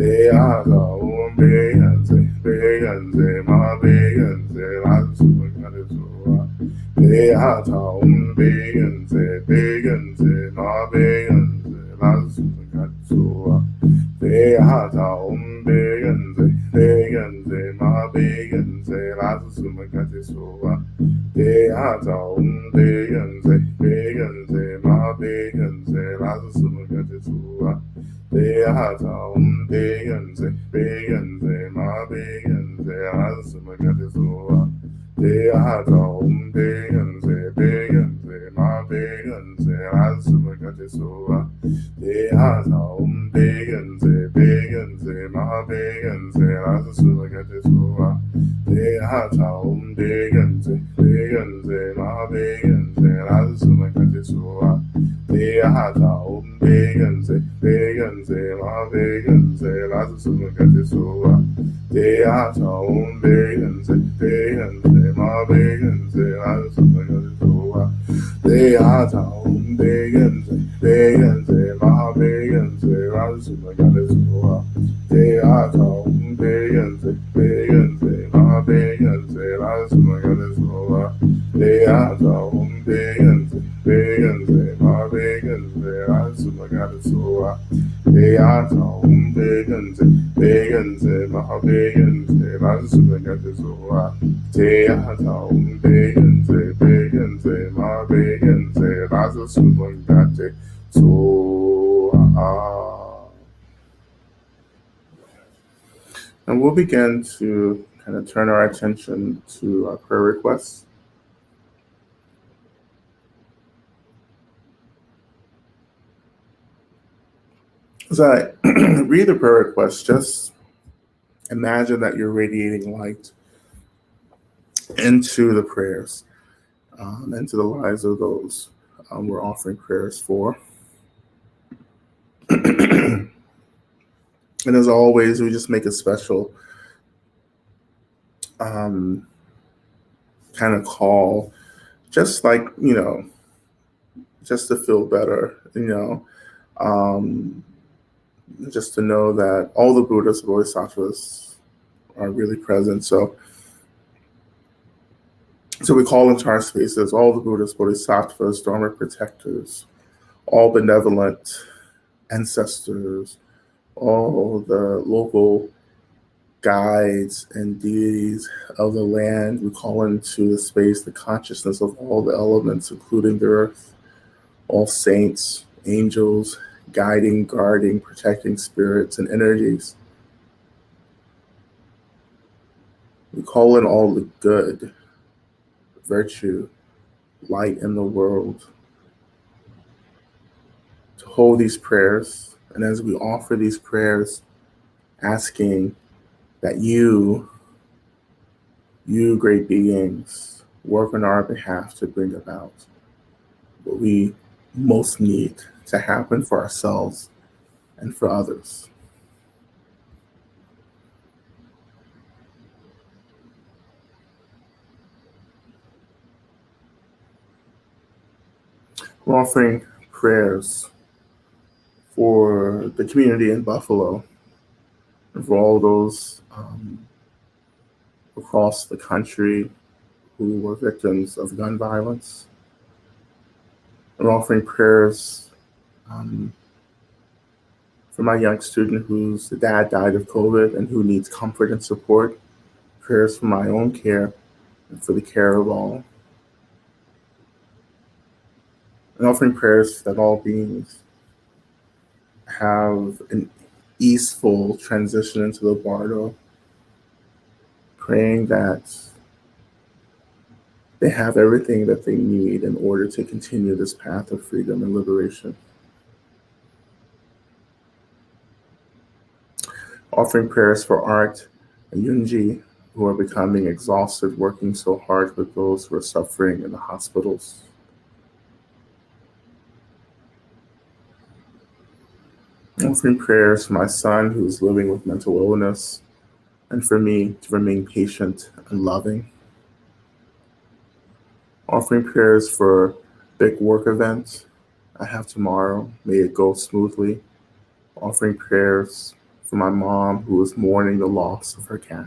Beata Om Begenze Begenze Ma Begenze Lazuma Beata Om Begenze Begenze Ma Begenze Lazuma Beata Om Begenze Begenze Ma Begenze Lazuma Beata Om Begenze Begenze Ma Begenze Lazuma Beata Om Begenze Begenze Ma Begenze Lazuma Beata Om Begenze Begenze Ma Begenze Lazuma Beata Om Begenze Begenze Ma Begenze Lazuma Beata Om Begenze Begenze Ma Begenze Lazuma Beata Om Begenze Begenze Ma Begenze Lazuma Beata Om Begenze Begenze Ma Begenze Lazuma Beata Om Begenze Begenze Ma Begenze Lazuma Beata Om Begenze Begenze Ma Begenze Lazuma Beata Om Begenze Begenze Ma Begenze Lazuma Beata Om Begenze Begenze Ma Begenze Lazuma Beata Om Begenze Begenze Ma Begenze Lazuma And we'll begin to kind of turn our attention to our prayer requests. As I read the prayer request, just imagine that you're radiating light into the prayers, into the lives of those we're offering prayers for. And as always, we just make a special kind of call, just like, just to feel better, just to know that all the Buddhas, Bodhisattvas are really present. So we call into our spaces all the Buddhas, Bodhisattvas, Dharma protectors, all benevolent ancestors, all the local guides and deities of the land. We call into the space the consciousness of all the elements, including the earth, all saints, angels, guiding, guarding, protecting spirits and energies. We call in all the good, virtue, light in the world to hold these prayers. And as we offer these prayers, asking that you great beings, work on our behalf to bring about what we most need to happen for ourselves and for others. We're offering prayers for the community in Buffalo and for all those across the country who were victims of gun violence. We're offering prayers um, for my young student whose dad died of COVID and who needs comfort and support. Prayers for my own care and for the care of all. And offering prayers that all beings have an easeful transition into the bardo, praying that they have everything that they need in order to continue this path of freedom and liberation. Offering prayers for Art and Yunji, who are becoming exhausted working so hard with those who are suffering in the hospitals. Offering prayers for my son who is living with mental illness, and for me to remain patient and loving. Offering prayers for big work event I have tomorrow. May it go smoothly. Offering prayers for my mom who is mourning the loss of her cat.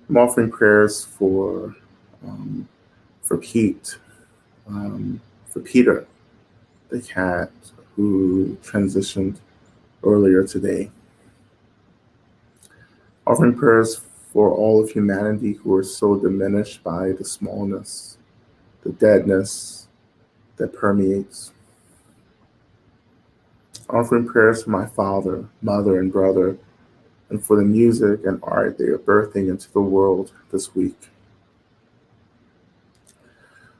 I'm offering prayers um, for Pete, for Peter, the cat who transitioned earlier today. Offering prayers for all of humanity who are so diminished by the smallness, the deadness that permeates. Offering prayers for my father, mother, and brother, and for the music and art they are birthing into the world this week.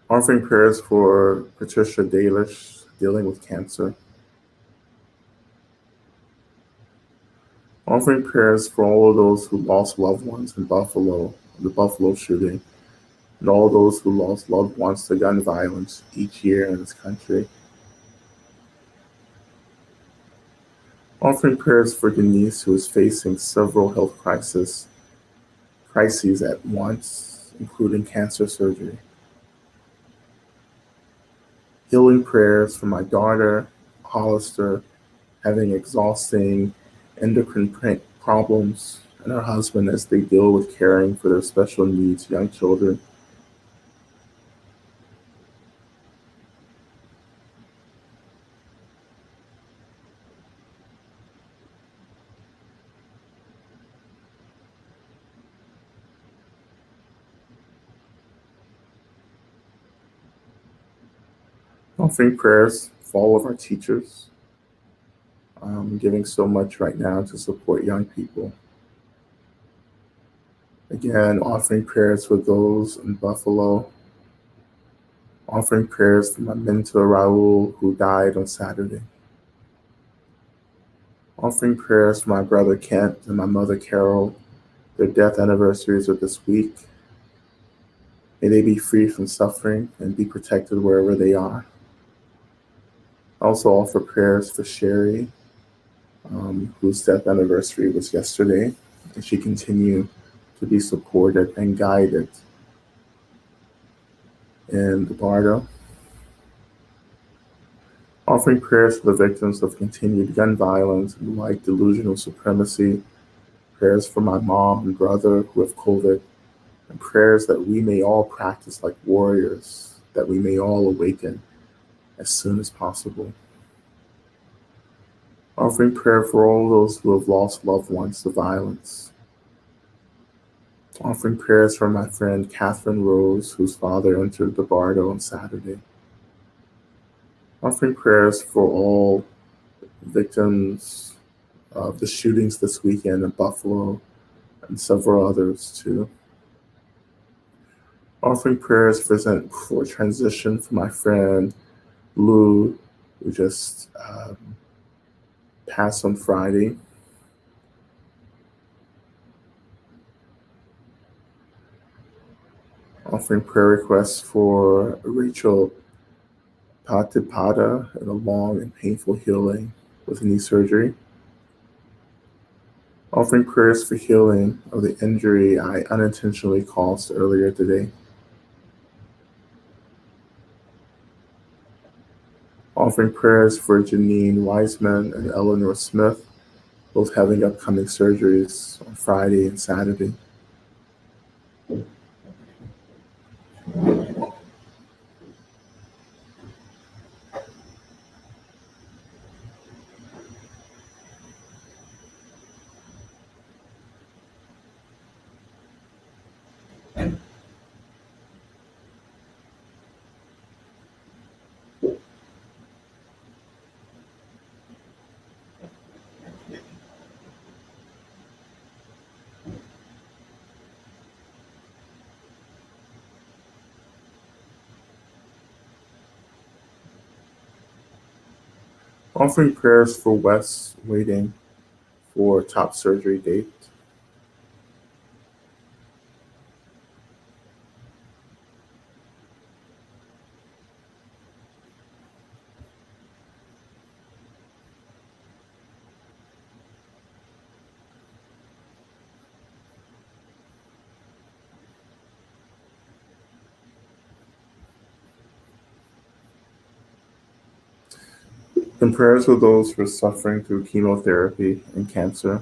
Offering prayers for Patricia Dalish dealing with cancer. Offering prayers for all of those who lost loved ones in Buffalo, the Buffalo shooting, and all those who lost loved ones to gun violence each year in this country. Offering prayers for Denise, who is facing several health crises at once, including cancer surgery. Healing prayers for my daughter, Hollister, having exhausting endocrine problems, and her husband as they deal with caring for their special needs young children. Offering prayers for all of our teachers, giving so much right now to support young people. Again, offering prayers for those in Buffalo, offering prayers for my mentor Raul, who died on Saturday. Offering prayers for my brother Kent and my mother Carol. Their death anniversaries are this week. May they be free from suffering and be protected wherever they are. I also offer prayers for Sherry, whose death anniversary was yesterday, and she continue to be supported and guided in the bardo. Offering prayers for the victims of continued gun violence and white delusional supremacy, prayers for my mom and brother who have COVID, and prayers that we may all practice like warriors, that we may all awaken as soon as possible. Offering prayer for all those who have lost loved ones to violence. Offering prayers for my friend Catherine Rose, whose father entered the bardo on Saturday. Offering prayers for all victims of the shootings this weekend in Buffalo, and several others too. Offering prayers present for transition for my friend Lou, who just passed on Friday. Offering prayer requests for Rachel Patipada and a long and painful healing with knee surgery. Offering prayers for healing of the injury I unintentionally caused earlier today. Offering prayers for Janine Wiseman and Eleanor Smith, both having upcoming surgeries on Friday and Saturday. Offering prayers for Wes waiting for top surgery date. And prayers for those who are suffering through chemotherapy and cancer.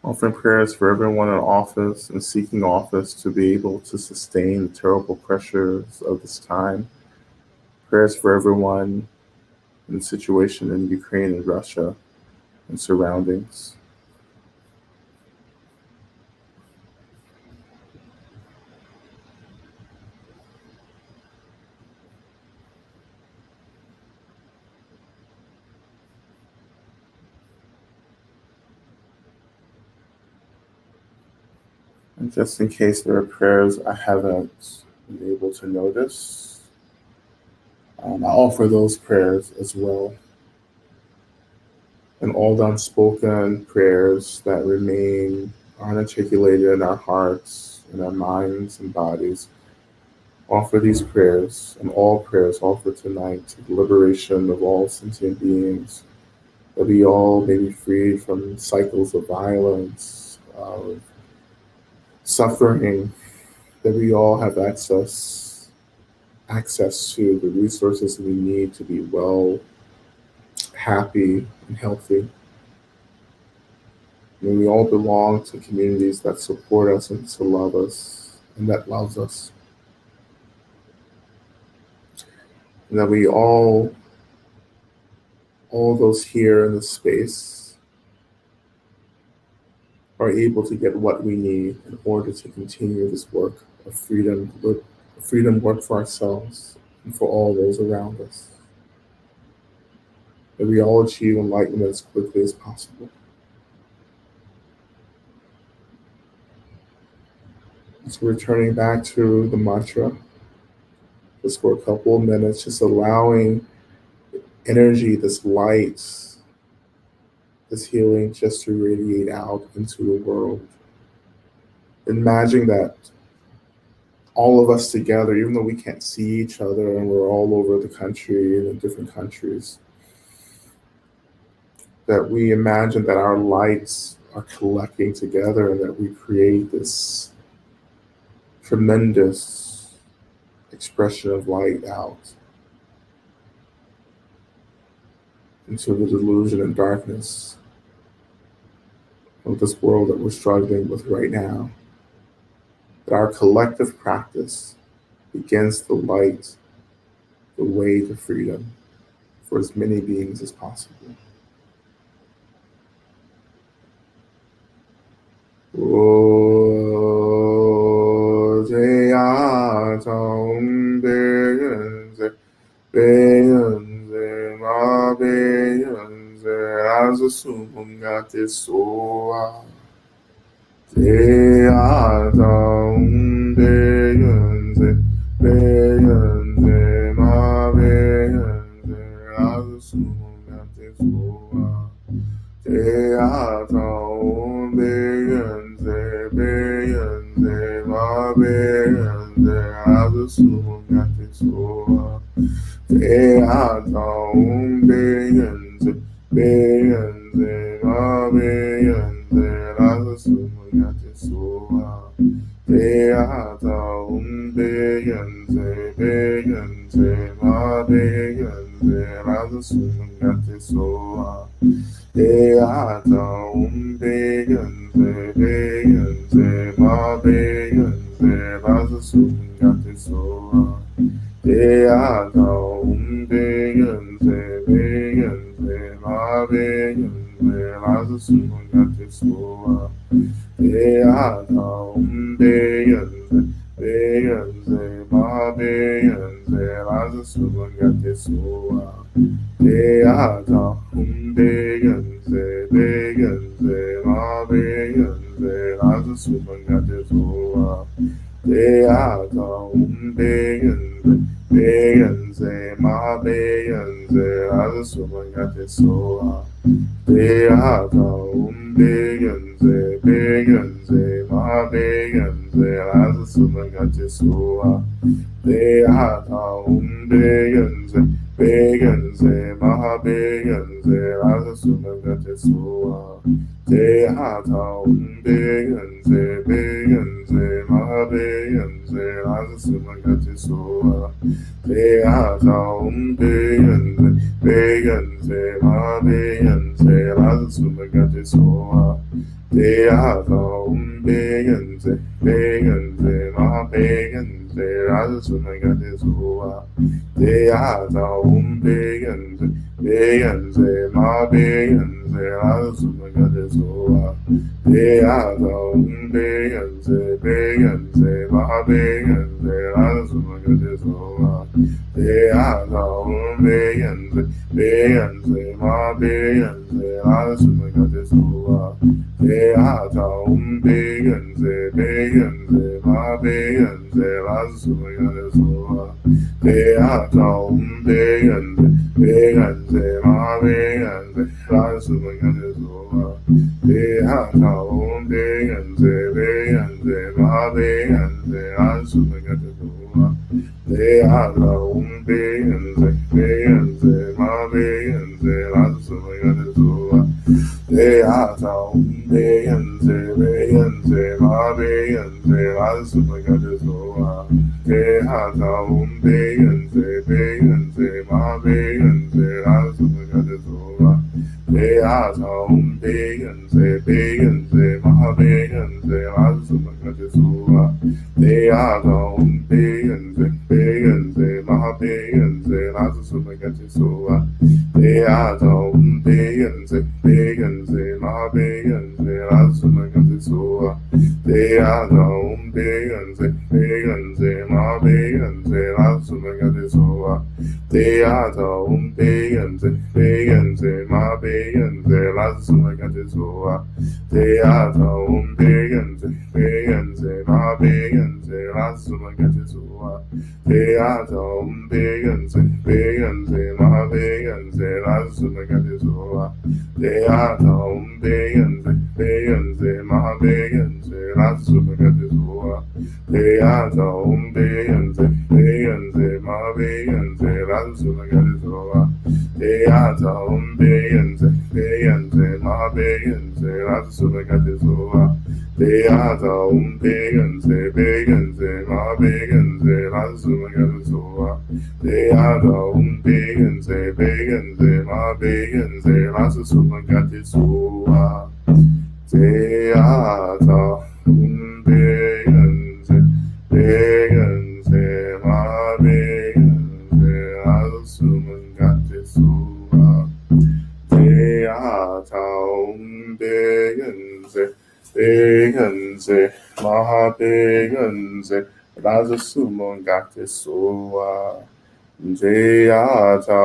Offering prayers for everyone in office and seeking office to be able to sustain the terrible pressures of this time. Prayers for everyone in the situation in Ukraine and Russia and surroundings. And just in case there are prayers I haven't been able to notice, I offer those prayers as well. And all the unspoken prayers that remain unarticulated in our hearts, in our minds and bodies. Offer these prayers and all prayers offered tonight to the liberation of all sentient beings, that we all may be freed from cycles of violence, of suffering, that we all have access to the resources we need to be well, happy, and healthy. And we all belong to communities that support us and to love us and that loves us. And that we all those here in this space are able to get what we need in order to continue this work of freedom work for ourselves and for all those around us. That we all achieve enlightenment as quickly as possible. So returning back to the mantra, just for a couple of minutes, just allowing energy, this light, this healing just to radiate out into the world. Imagine that all of us together, even though we can't see each other and we're all over the country and in different countries, that we imagine that our lights are collecting together and that we create this tremendous expression of light out into the delusion and darkness of this world that we're struggling with right now. That our collective practice begins to light the way to freedom for as many beings as possible. gate soa. Deata beyenze, beyenze, ma beyenze, asumugate soa. Deata beyenze, beyenze, ma beyenze, asumugate soa. Deata beyenze, beyenze, ma beyenze, asumugate soa. Deata beyenze, beyenze, ma beyenze, asumugate soa. Deata beyenze, beyenze, ma beyenze, asumugate soa. Deata beyenze, beyenze, ma beyenze, asumugate soa. Deata beyenze, beyenze, ma beyenze, asumugate soa. Deata beyenze, beyenze, ma beyenze, asumugate soa. Deata beyenze, beyenze, ma beyenze, asumugate soa. Deata beyenze, beyenze, ma beyenze, asumugate soa. Deata beyenze, beyenze, ma beyenze, asumugate soa. Deata beyenze, beyenze, ma beyenze, asumugate soa. Deata beyenze, beyenze, ma beyenze, asumugate soa. Deata beyenze, beyenze, ma beyenze, asumugate soa. Deata beyenze, beyenze, ma beyenze, asumugate soa. Deata beyenze, beyenze, ma beyenze, asumugate soa. Deata beyenze, beyenze, ma beyenze, asumugate soa. Deata beyenze, beyenze, ma beyenze, asumugate soa. Deata beyenze, beyenze, ma beyenze, asumugate soa. Deata beyenze, beyenze, ma beyenze, asumugate soa. Deata beyenze, beyenze, ma beyenze, asumugate soa. Deata beyenze, beyenze, ma beyenze, asumugate soa. Deata beyenze, beyenze, ma beyenze, asumugate soa. Deata beyenze, beyenze, ma beyenze, asumugate soa. Deata beyenze, beyenze, ma beyenze, asumugate soa. Deata beyenze, beyenze, ma beyenze, asumugate soa. Deata beyenze, beyenze, ma beyenze, asumugate soa. Deata beyenze, beyenze, ma beyenze, asumugate soa. Deata beyenze, beyenze, ma beyenze, asumugate soa. Deata beyenze, beyenze, ma beyenze, asumugate soa. Deata beyenze, beyenze, ma beyenze, asumugate soa. Deata beyenze, beyenze, ma beyenze, asumugate soa. Deata beyenze, beyenze, ma beyenze, asumugate soa. Deata beyenze, beyenze, ma beyenze, asumugate soa. Deata beyenze, beyenze, ma beyenze, asumugate soa. Deata beyenze, beyenze, ma beyenze, asumugate soa. Deata beyenze, beyenze, ma beyenze, asumugate soa. Deata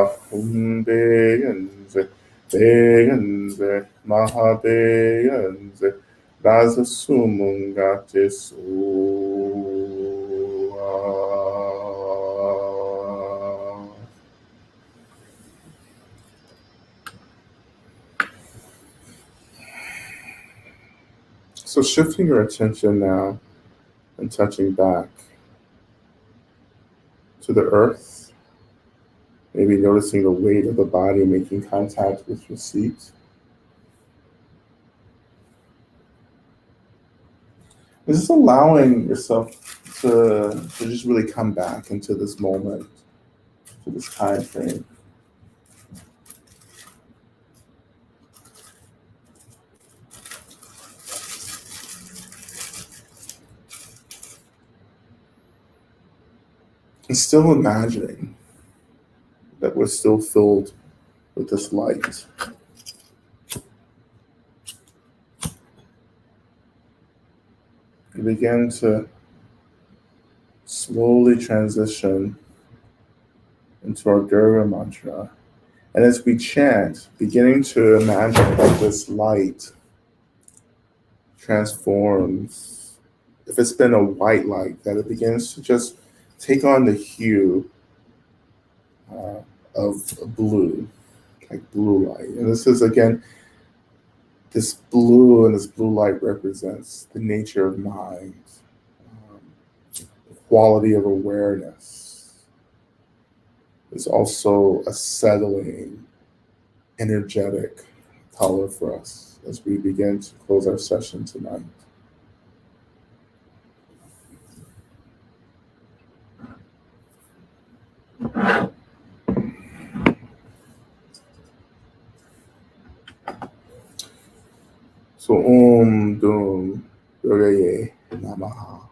beyenze, Beyenze, Mahabeyenze, Raza Sumungate Sua. So shifting your attention now and touching back to the earth, maybe noticing the weight of the body making contact with your seat. And just allowing yourself to just really come back into this moment, to this time frame. And still imagining that we're still filled with this light. You begin to slowly transition into our Durga mantra. And as we chant, beginning to imagine that this light transforms. If it's been a white light, that it begins to just take on the hue of blue, like blue light. And this is, again, this blue and this blue light represents the nature of mind, the quality of awareness. It's also a settling, energetic color for us as we begin to close our session tonight. So Om Dum Durgaye Namaha.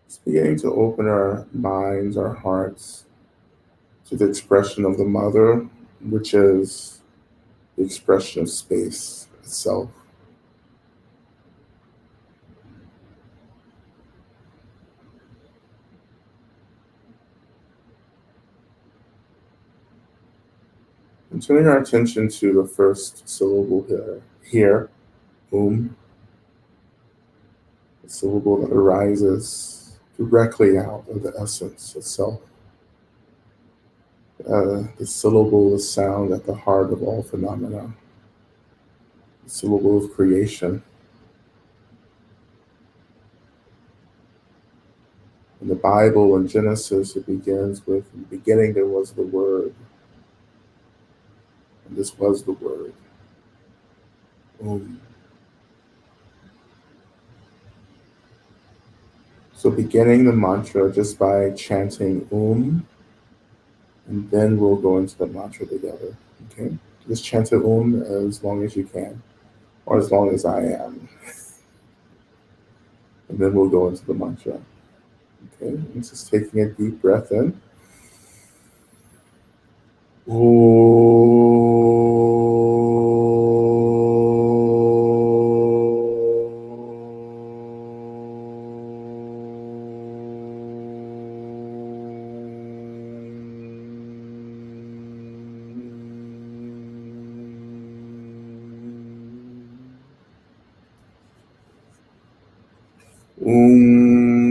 It's beginning to open our minds, our hearts to the expression of the mother, which is the expression of space itself. And turning our attention to the first syllable here, the syllable that arises directly out of the essence itself. The syllable is sound at the heart of all phenomena. The syllable of creation. In the Bible, in Genesis, it begins with, in the beginning there was the Word. And this was the Word. So beginning the mantra just by chanting and then we'll go into the mantra together. Okay? Just chant it as long as you can, or as long as I am. And then we'll go into the mantra. Okay? And just taking a deep breath in.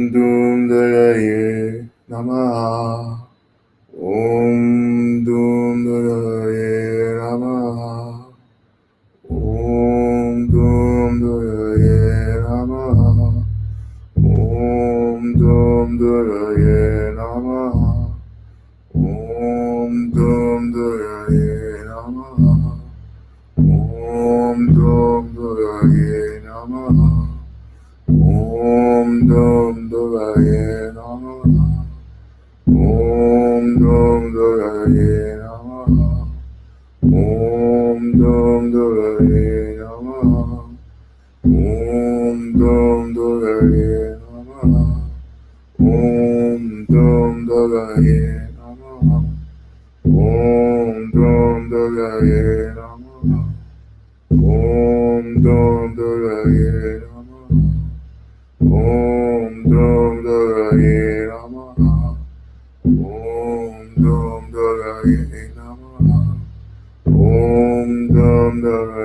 Dum Dagaye Namaha. Dum Dagaye Namaha. Dum Dagaye Namaha. Dum Dagaye Namaha. Dum Dagaye Namaha. Dum Dagaye Namaha. Dum Dagaye Namaha. Dum Dagaye Namaha. Dum Dagaye Namaha. Dum Dagaye Namaha. Dum Dagaye Namaha. Dum Dagaye Namaha. Dum Dagaye Namaha. Dum Dagaye Namaha. Dum Dagaye Namaha.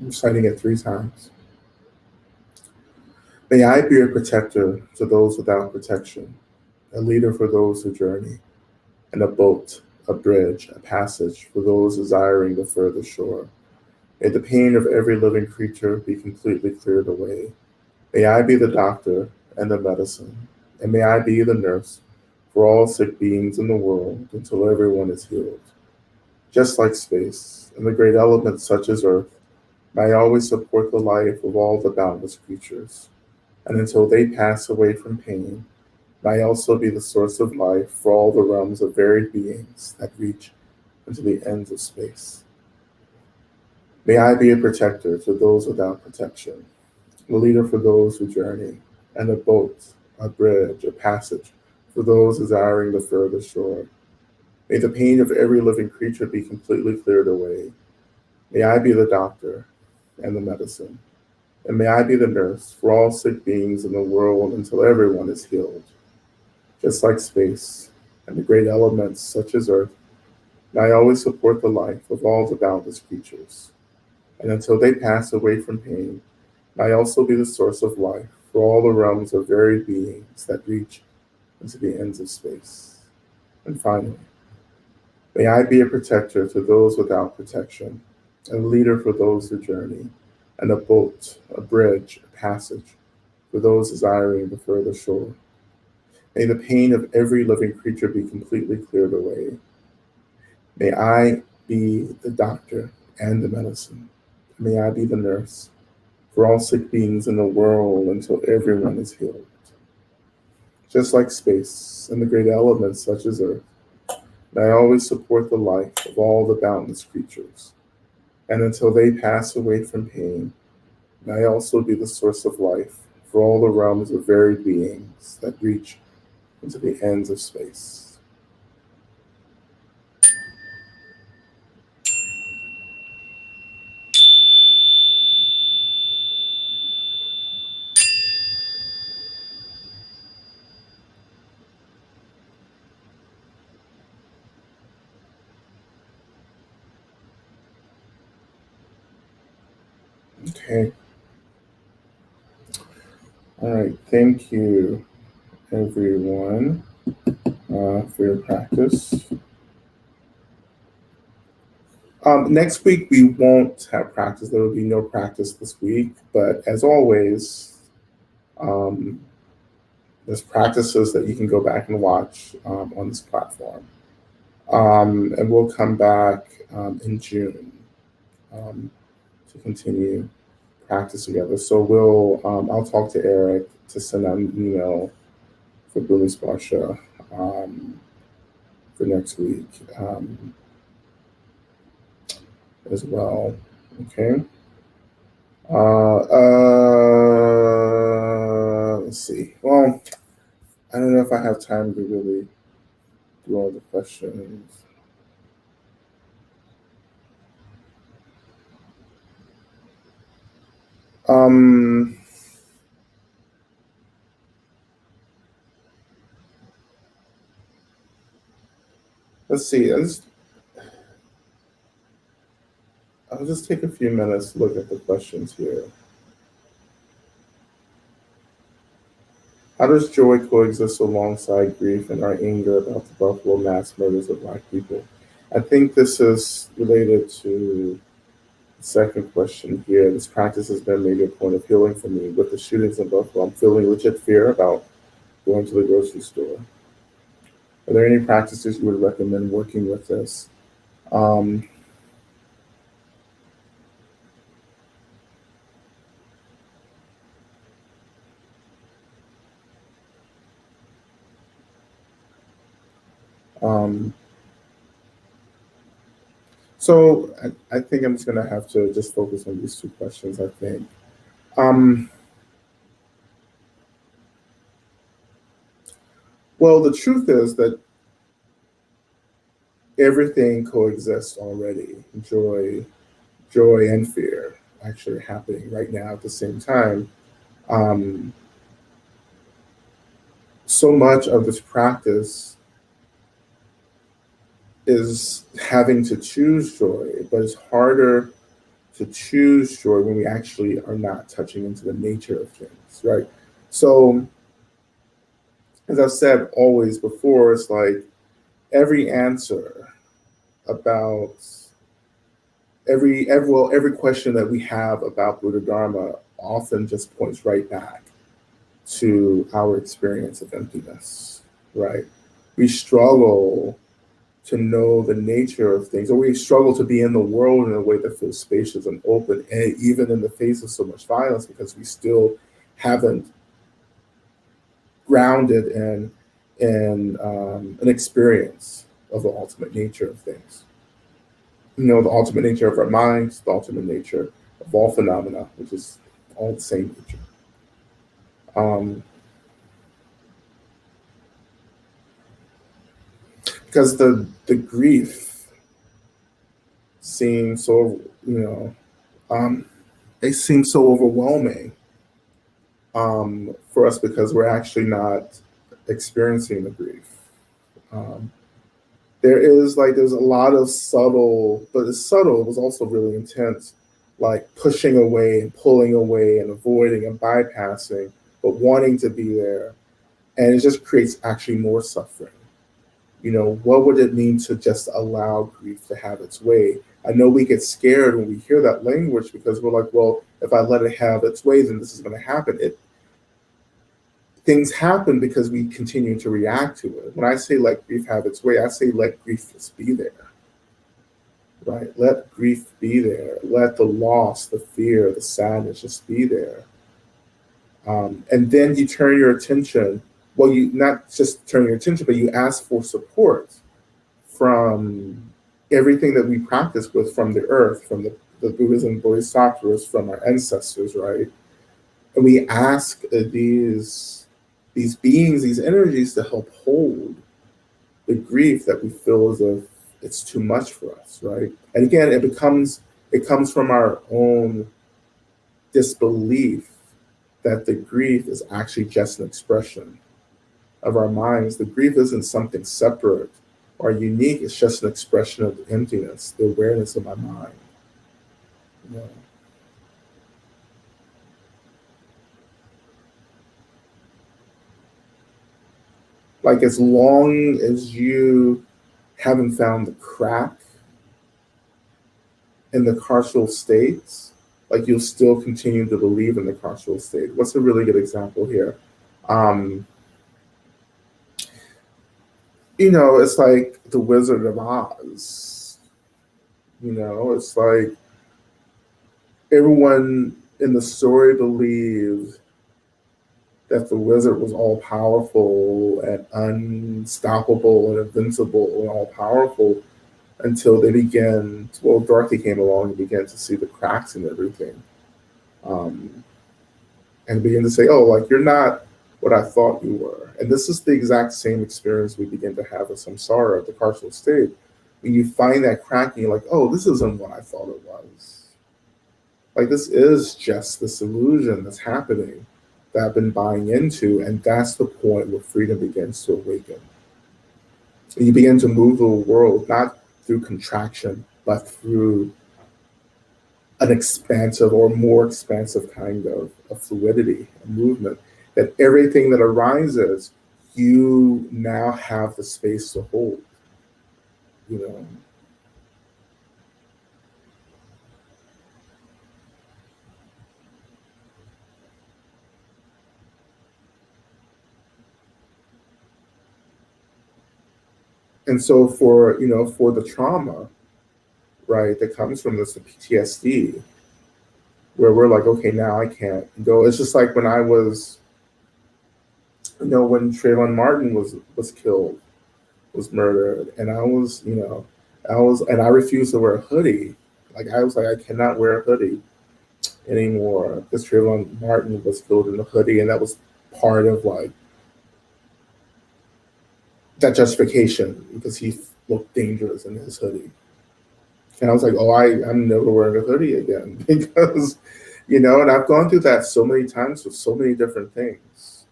I'm reciting it 3 times. May I be a protector to those without protection, a leader for those who journey, and a boat, a bridge, a passage for those desiring the further shore. May the pain of every living creature be completely cleared away. May I be the doctor and the medicine, and may I be the nurse for all sick beings in the world until everyone is healed. Just like space and the great elements such as earth, may I always support the life of all the boundless creatures, and until they pass away from pain, may I also be the source of life for all the realms of varied beings that reach into the ends of space. May I be a protector to those without protection, a leader for those who journey, and a boat, a bridge, a passage for those desiring the further shore. May the pain of every living creature be completely cleared away. May I be the doctor and the medicine, and may I be the nurse for all sick beings in the world until everyone is healed. Just like space and the great elements such as earth, may I always support the life of all the boundless creatures, and until they pass away from pain, may I also be the source of life for all the realms of varied beings that reach into the ends of space. And finally, may I be a protector to those without protection, a leader for those who journey, and a boat, a bridge, a passage for those desiring the further shore. May the pain of every living creature be completely cleared away. May I be the doctor and the medicine. May I be the nurse for all sick beings in the world until everyone is healed. Just like space and the great elements such as earth, may I always support the life of all the boundless creatures, and until they pass away from pain, may I also be the source of life for all the realms of varied beings that reach into the ends of space. Okay. All right. Thank you, everyone, for your practice. Next week, we won't have practice. There will be no practice this week. But as always, um, there's practices that you can go back and watch on this platform. And we'll come back in June to continue practice together. So I'll talk to Eric to send out an email for Bumi Sparsha for next week as well. Okay. Let's see. Well, I don't know if I have time to really do all the questions. Um, let's see. I'll just take a few minutes to look at the questions here. How does joy coexist alongside grief and our anger about the Buffalo mass murders of Black people? I think this is related to the second question here. This practice has been maybe a point of healing for me. With the shootings in Buffalo, I'm feeling legit fear about going to the grocery store. Are there any practices you would recommend working with this? Um, um, so I think I'm just going to have to just focus on these two questions, I think. Um, well, the truth is that everything coexists already. Joy and fear actually happening right now at the same time. Um, so much of this practice is having to choose joy, but it's harder to choose joy when we actually are not touching into the nature of things, right? So, as I've said always before, it's like every answer about every question that we have about Buddha Dharma often just points right back to our experience of emptiness, right? We struggle to know the nature of things, or we struggle to be in the world in a way that feels spacious and open, and even in the face of so much violence, because we still haven't grounded in an experience of the ultimate nature of things. You know, the ultimate nature of our minds, the ultimate nature of all phenomena, which is all the same nature. Um, because the grief seems so, um, it seems so overwhelming for us because we're actually not experiencing the grief. Um, there's a lot of subtle, but it's subtle. It was also really intense, like pushing away and pulling away and avoiding and bypassing, but wanting to be there, and it just creates actually more suffering. You know, what would it mean to just allow grief to have its way? I know we get scared when we hear that language because we're like, well, if I let it have its way, then this is going to happen. Things happen because we continue to react to it. When I say let grief have its way, I say let grief just be there, right? Let grief be there. Let the loss, the fear, the sadness just be there. And then you turn your attention, well, you not just turn your attention, but you ask for support from everything that we practice with from the earth, from the Buddhas and Bodhisattvas, from our ancestors, right? And we ask these beings, these energies to help hold the grief that we feel as if it's too much for us, right? And again, it comes from our own disbelief that the grief is actually just an expression of our minds. The grief isn't something separate or unique, it's just an expression of the emptiness, the awareness of my mind. You know? Like as long as you haven't found the crack in the carceral states, like you'll still continue to believe in the carceral state. What's a really good example here? Um, it's like the Wizard of Oz. It's like everyone in the story believed that the wizard was all powerful and unstoppable and invincible and all powerful until they began, well, Dorothy came along and began to see the cracks in everything. Um, and begin to say, oh, like you're not what I thought you were. And this is the exact same experience we begin to have with samsara at the carceral state. When you find that crack and you're like, oh, this isn't what I thought it was. Like this is just this illusion that's happening that I've been buying into. And that's the point where freedom begins to awaken. And you begin to move the world, not through contraction, but through an expansive or more expansive kind of fluidity and movement, that everything that arises, you now have the space to hold, you know. And so for the trauma, right, that comes from this, the PTSD, where we're like, okay, now I can't go. It's just like when I was, when Trayvon Martin was killed, was murdered, and and I refused to wear a hoodie. Like I was like, I cannot wear a hoodie anymore because Trayvon Martin was killed in a hoodie, and that was part of like that justification because he looked dangerous in his hoodie. And I was like, oh, I'm never wearing a hoodie again because, and I've gone through that so many times with so many different things,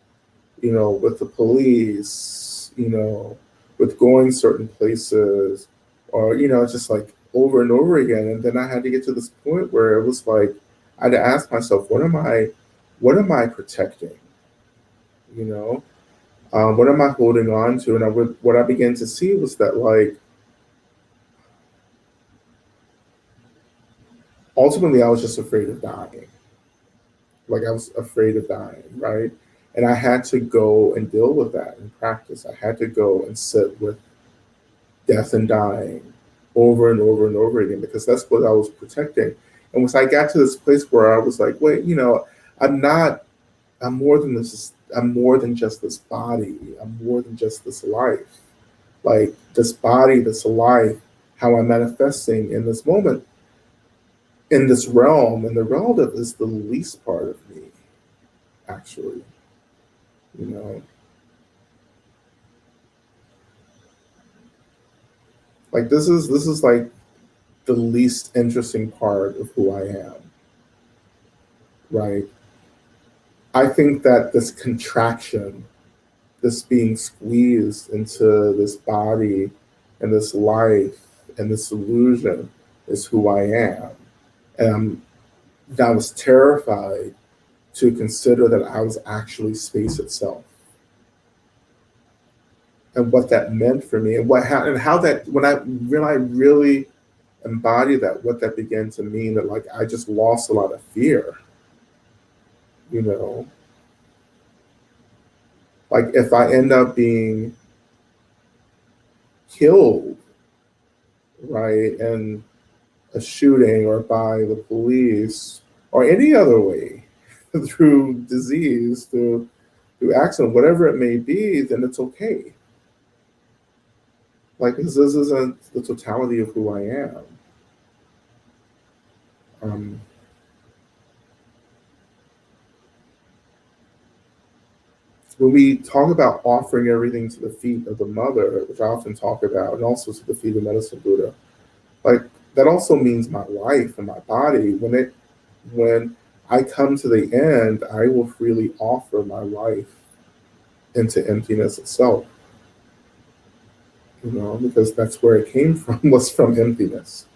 with the police, with going certain places, or, just like over and over again. And then I had to get to this point where it was like I had to ask myself, what am I protecting? You know, what am I holding on to? And what I began to see was that, like, ultimately I was just afraid of dying. Like, I was afraid of dying, right? And I had to go and deal with that in practice. I had to go and sit with death and dying over and over and over again, because that's what I was protecting. And once I got to this place where I was like, wait, I'm not, I'm more than this. I'm more than just this body. I'm more than just this life. Like, this body, this life, how I'm manifesting in this moment, in this realm, and the relative is the least part of me, actually. You know, like, this is like the least interesting part of who I am, right? I think that this contraction, this being squeezed into this body and this life and this illusion is who I am. And I was terrified to consider that I was actually space itself, and what that meant for me, and how that, when I really embodied that, what that began to mean, that, like, I just lost a lot of fear, you know, like, if I end up being killed, right, and a shooting, or by the police, or any other way, through disease, through accident, whatever it may be, then it's okay. Like, this isn't the totality of who I am. Um, when we talk about offering everything to the feet of the mother, which I often talk about, and also to the feet of Medicine Buddha, like, that also means my life and my body. When I come to the end, I will freely offer my life into emptiness itself, because that's where it came from, was from emptiness.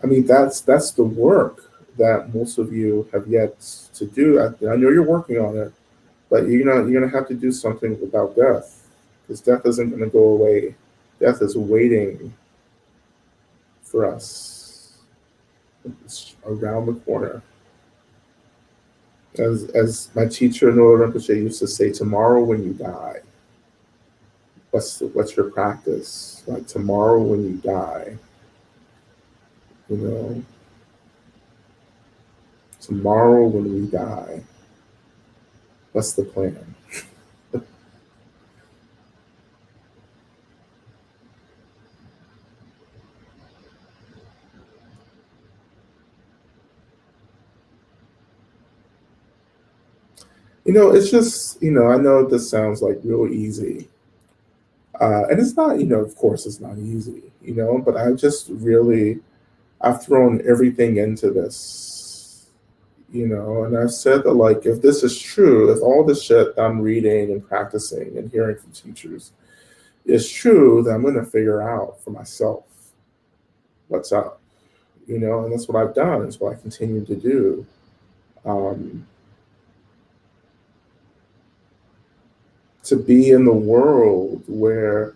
I mean, that's the work that most of you have yet to do. I know you're working on it, but you're gonna have to do something about death, because death isn't gonna go away. Death is waiting for us. It's around the corner. As my teacher Noah Rinpoche used to say, tomorrow when you die, what's your practice? Like, tomorrow when you die, you know, tomorrow when we die, what's the plan? It's just, I know this sounds like real easy. And it's not, of course it's not easy, but I've thrown everything into this, and I've said that, like, if this is true, if all the shit I'm reading and practicing and hearing from teachers is true, then I'm going to figure out for myself what's up, and that's what I've done. It's what I continue to do. Um, to be in the world where,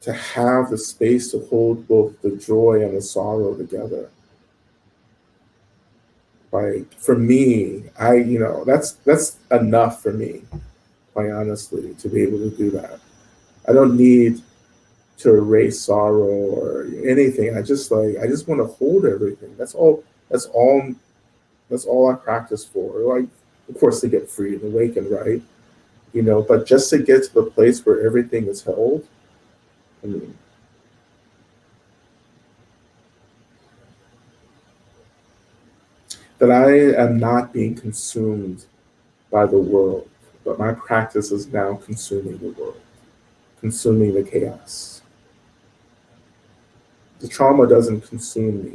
to have the space to hold both the joy and the sorrow together. Like, for me, that's enough for me, quite honestly, to be able to do that. I don't need to erase sorrow or anything. I just want to hold everything. That's all I practice for. Like, of course, to get free and awaken, right? But just to get to the place where everything is held. I mean, that I am not being consumed by the world, but my practice is now consuming the world, consuming the chaos. The trauma doesn't consume me,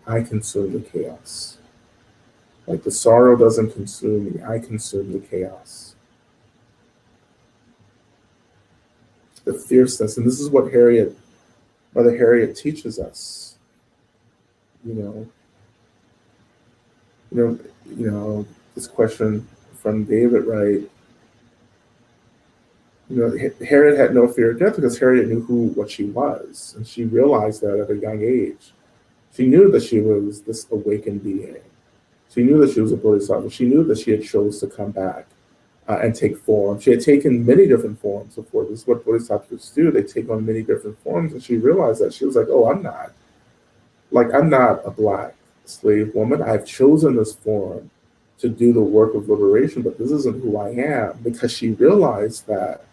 I consume the chaos. Like the sorrow doesn't consume me, I consume the chaos. The fierceness, and this is what Mother Harriet teaches us. You know, you know, this question from David, right? Harriet had no fear of death because Harriet knew what she was, and she realized that at a young age. She knew that she was this awakened being. She knew that she was a bodhisattva. She knew that she had chose to come back and take form. She had taken many different forms before. This is what bodhisattvas do. They take on many different forms, and she realized that she was like, "Oh, I'm not a black slave woman. I've chosen this form to do the work of liberation, but this isn't who I am." Because she realized that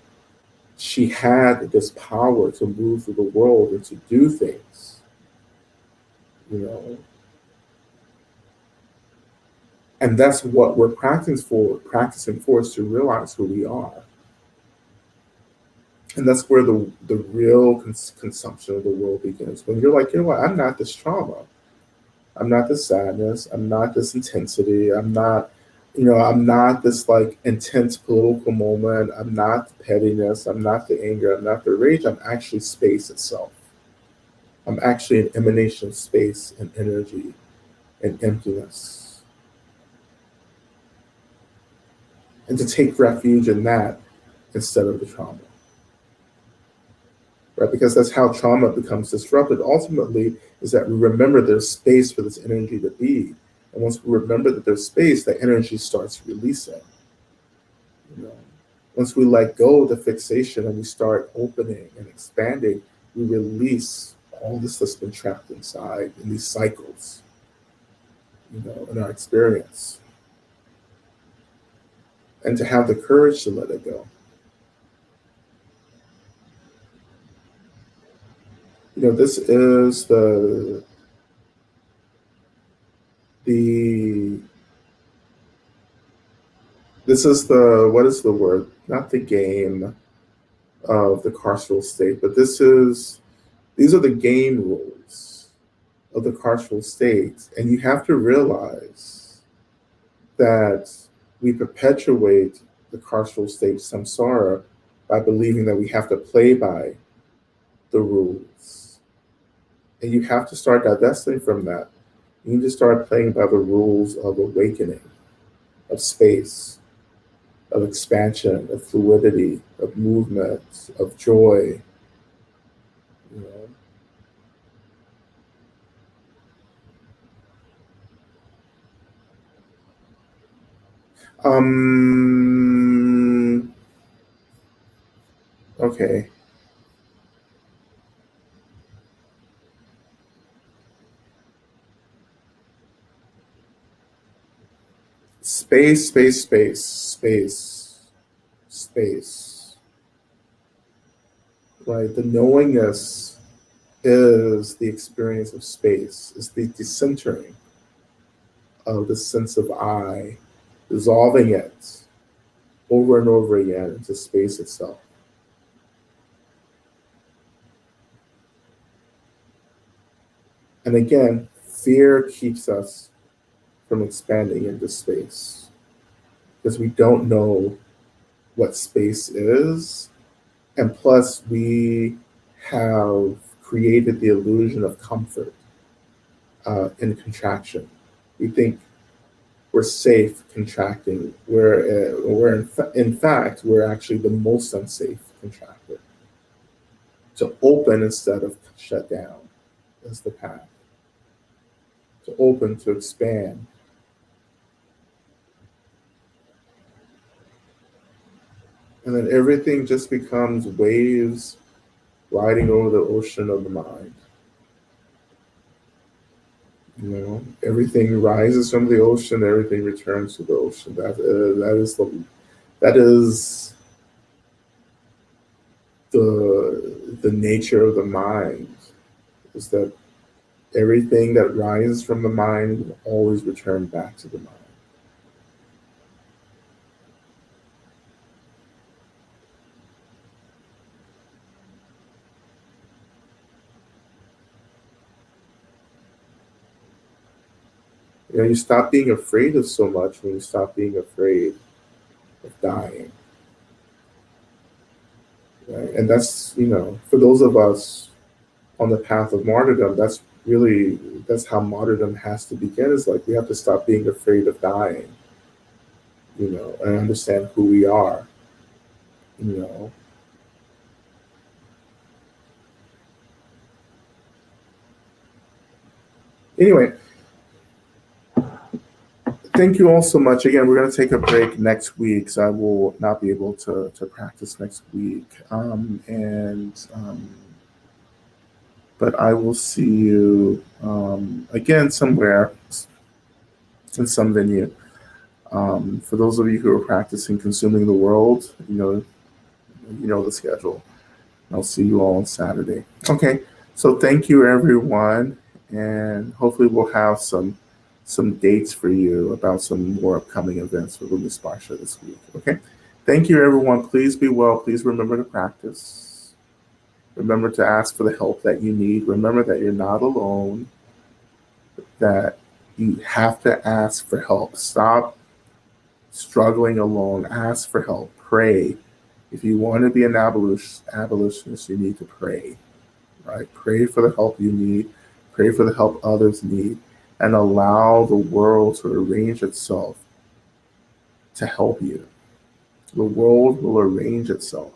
she had this power to move through the world and to do things, you know. And that's what we're practicing for is to realize who we are. And that's where the real consumption of the world begins. When you're like, you know what, I'm not this trauma. I'm not this sadness. I'm not this intensity. I'm not this like intense political moment. I'm not the pettiness. I'm not the anger. I'm not the rage. I'm actually space itself. I'm actually an emanation of space and energy and emptiness. And to take refuge in that instead of the trauma. Right? Because that's how trauma becomes disrupted. Ultimately, is that we remember there's space for this energy to be. And once we remember that there's space, the energy starts releasing. You know, once we let go of the fixation and we start opening and expanding, we release all this that's been trapped inside in these cycles, in our experience. And to have the courage to let it go. This is the this is the what is the word? Not the game of the carceral state, but these are the game rules of the carceral state. And you have to realize that we perpetuate the carceral state samsara by believing that we have to play by the rules. And you have to start divesting from that. You need to start playing by the rules of awakening, of space, of expansion, of fluidity, of movement, of joy. You know. Okay. Space, space, space, space, space. Right? The knowingness is the experience of space, is the decentering of the sense of I, dissolving it over and over again into space itself. And again, fear keeps us from expanding into space because we don't know what space is. And plus, we have created the illusion of comfort in contraction. We think we're safe contracting, where in fact, we're actually the most unsafe contracted. To open instead of shut down is the path. To open, to expand. And then everything just becomes waves riding over the ocean of the mind. Everything rises from the ocean, everything returns to the ocean. That is the nature of the mind. Is that everything that rises from the mind will always return back to the mind. You stop being afraid of so much when you stop being afraid of dying. Right? And that's, for those of us on the path of martyrdom, that's how martyrdom has to begin. Is like we have to stop being afraid of dying, and understand who we are, you know. Anyway, thank you all so much. Again, we're going to take a break next week, so I will not be able to practice next week. But I will see you again somewhere in some venue. For those of you who are practicing consuming the world, you know the schedule. I'll see you all on Saturday. Okay, so thank you everyone, and hopefully we'll have some dates for you about some more upcoming events for Lumis Sparsha this week. Okay, thank you everyone. Please be well. Please remember to practice. Remember to ask for the help that you need. Remember that you're not alone. That you have to ask for help. Stop struggling alone. Ask for help. Pray. If you want to be an abolitionist, you need to pray. Right? Pray for the help you need. Pray for the help others need, and allow the world to arrange itself to help you. The world will arrange itself.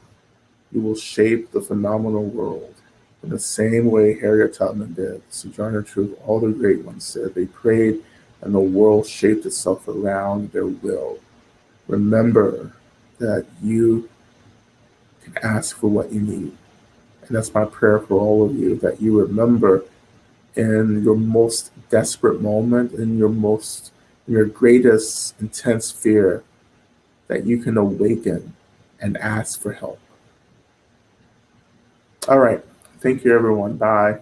You will shape the phenomenal world in the same way Harriet Tubman did, Sojourner Truth, all the great ones said. They prayed, and the world shaped itself around their will. Remember that you can ask for what you need. And that's my prayer for all of you, that you remember in your most desperate moment, in your greatest intense fear, that you can awaken and ask for help. All right. Thank you, everyone. Bye.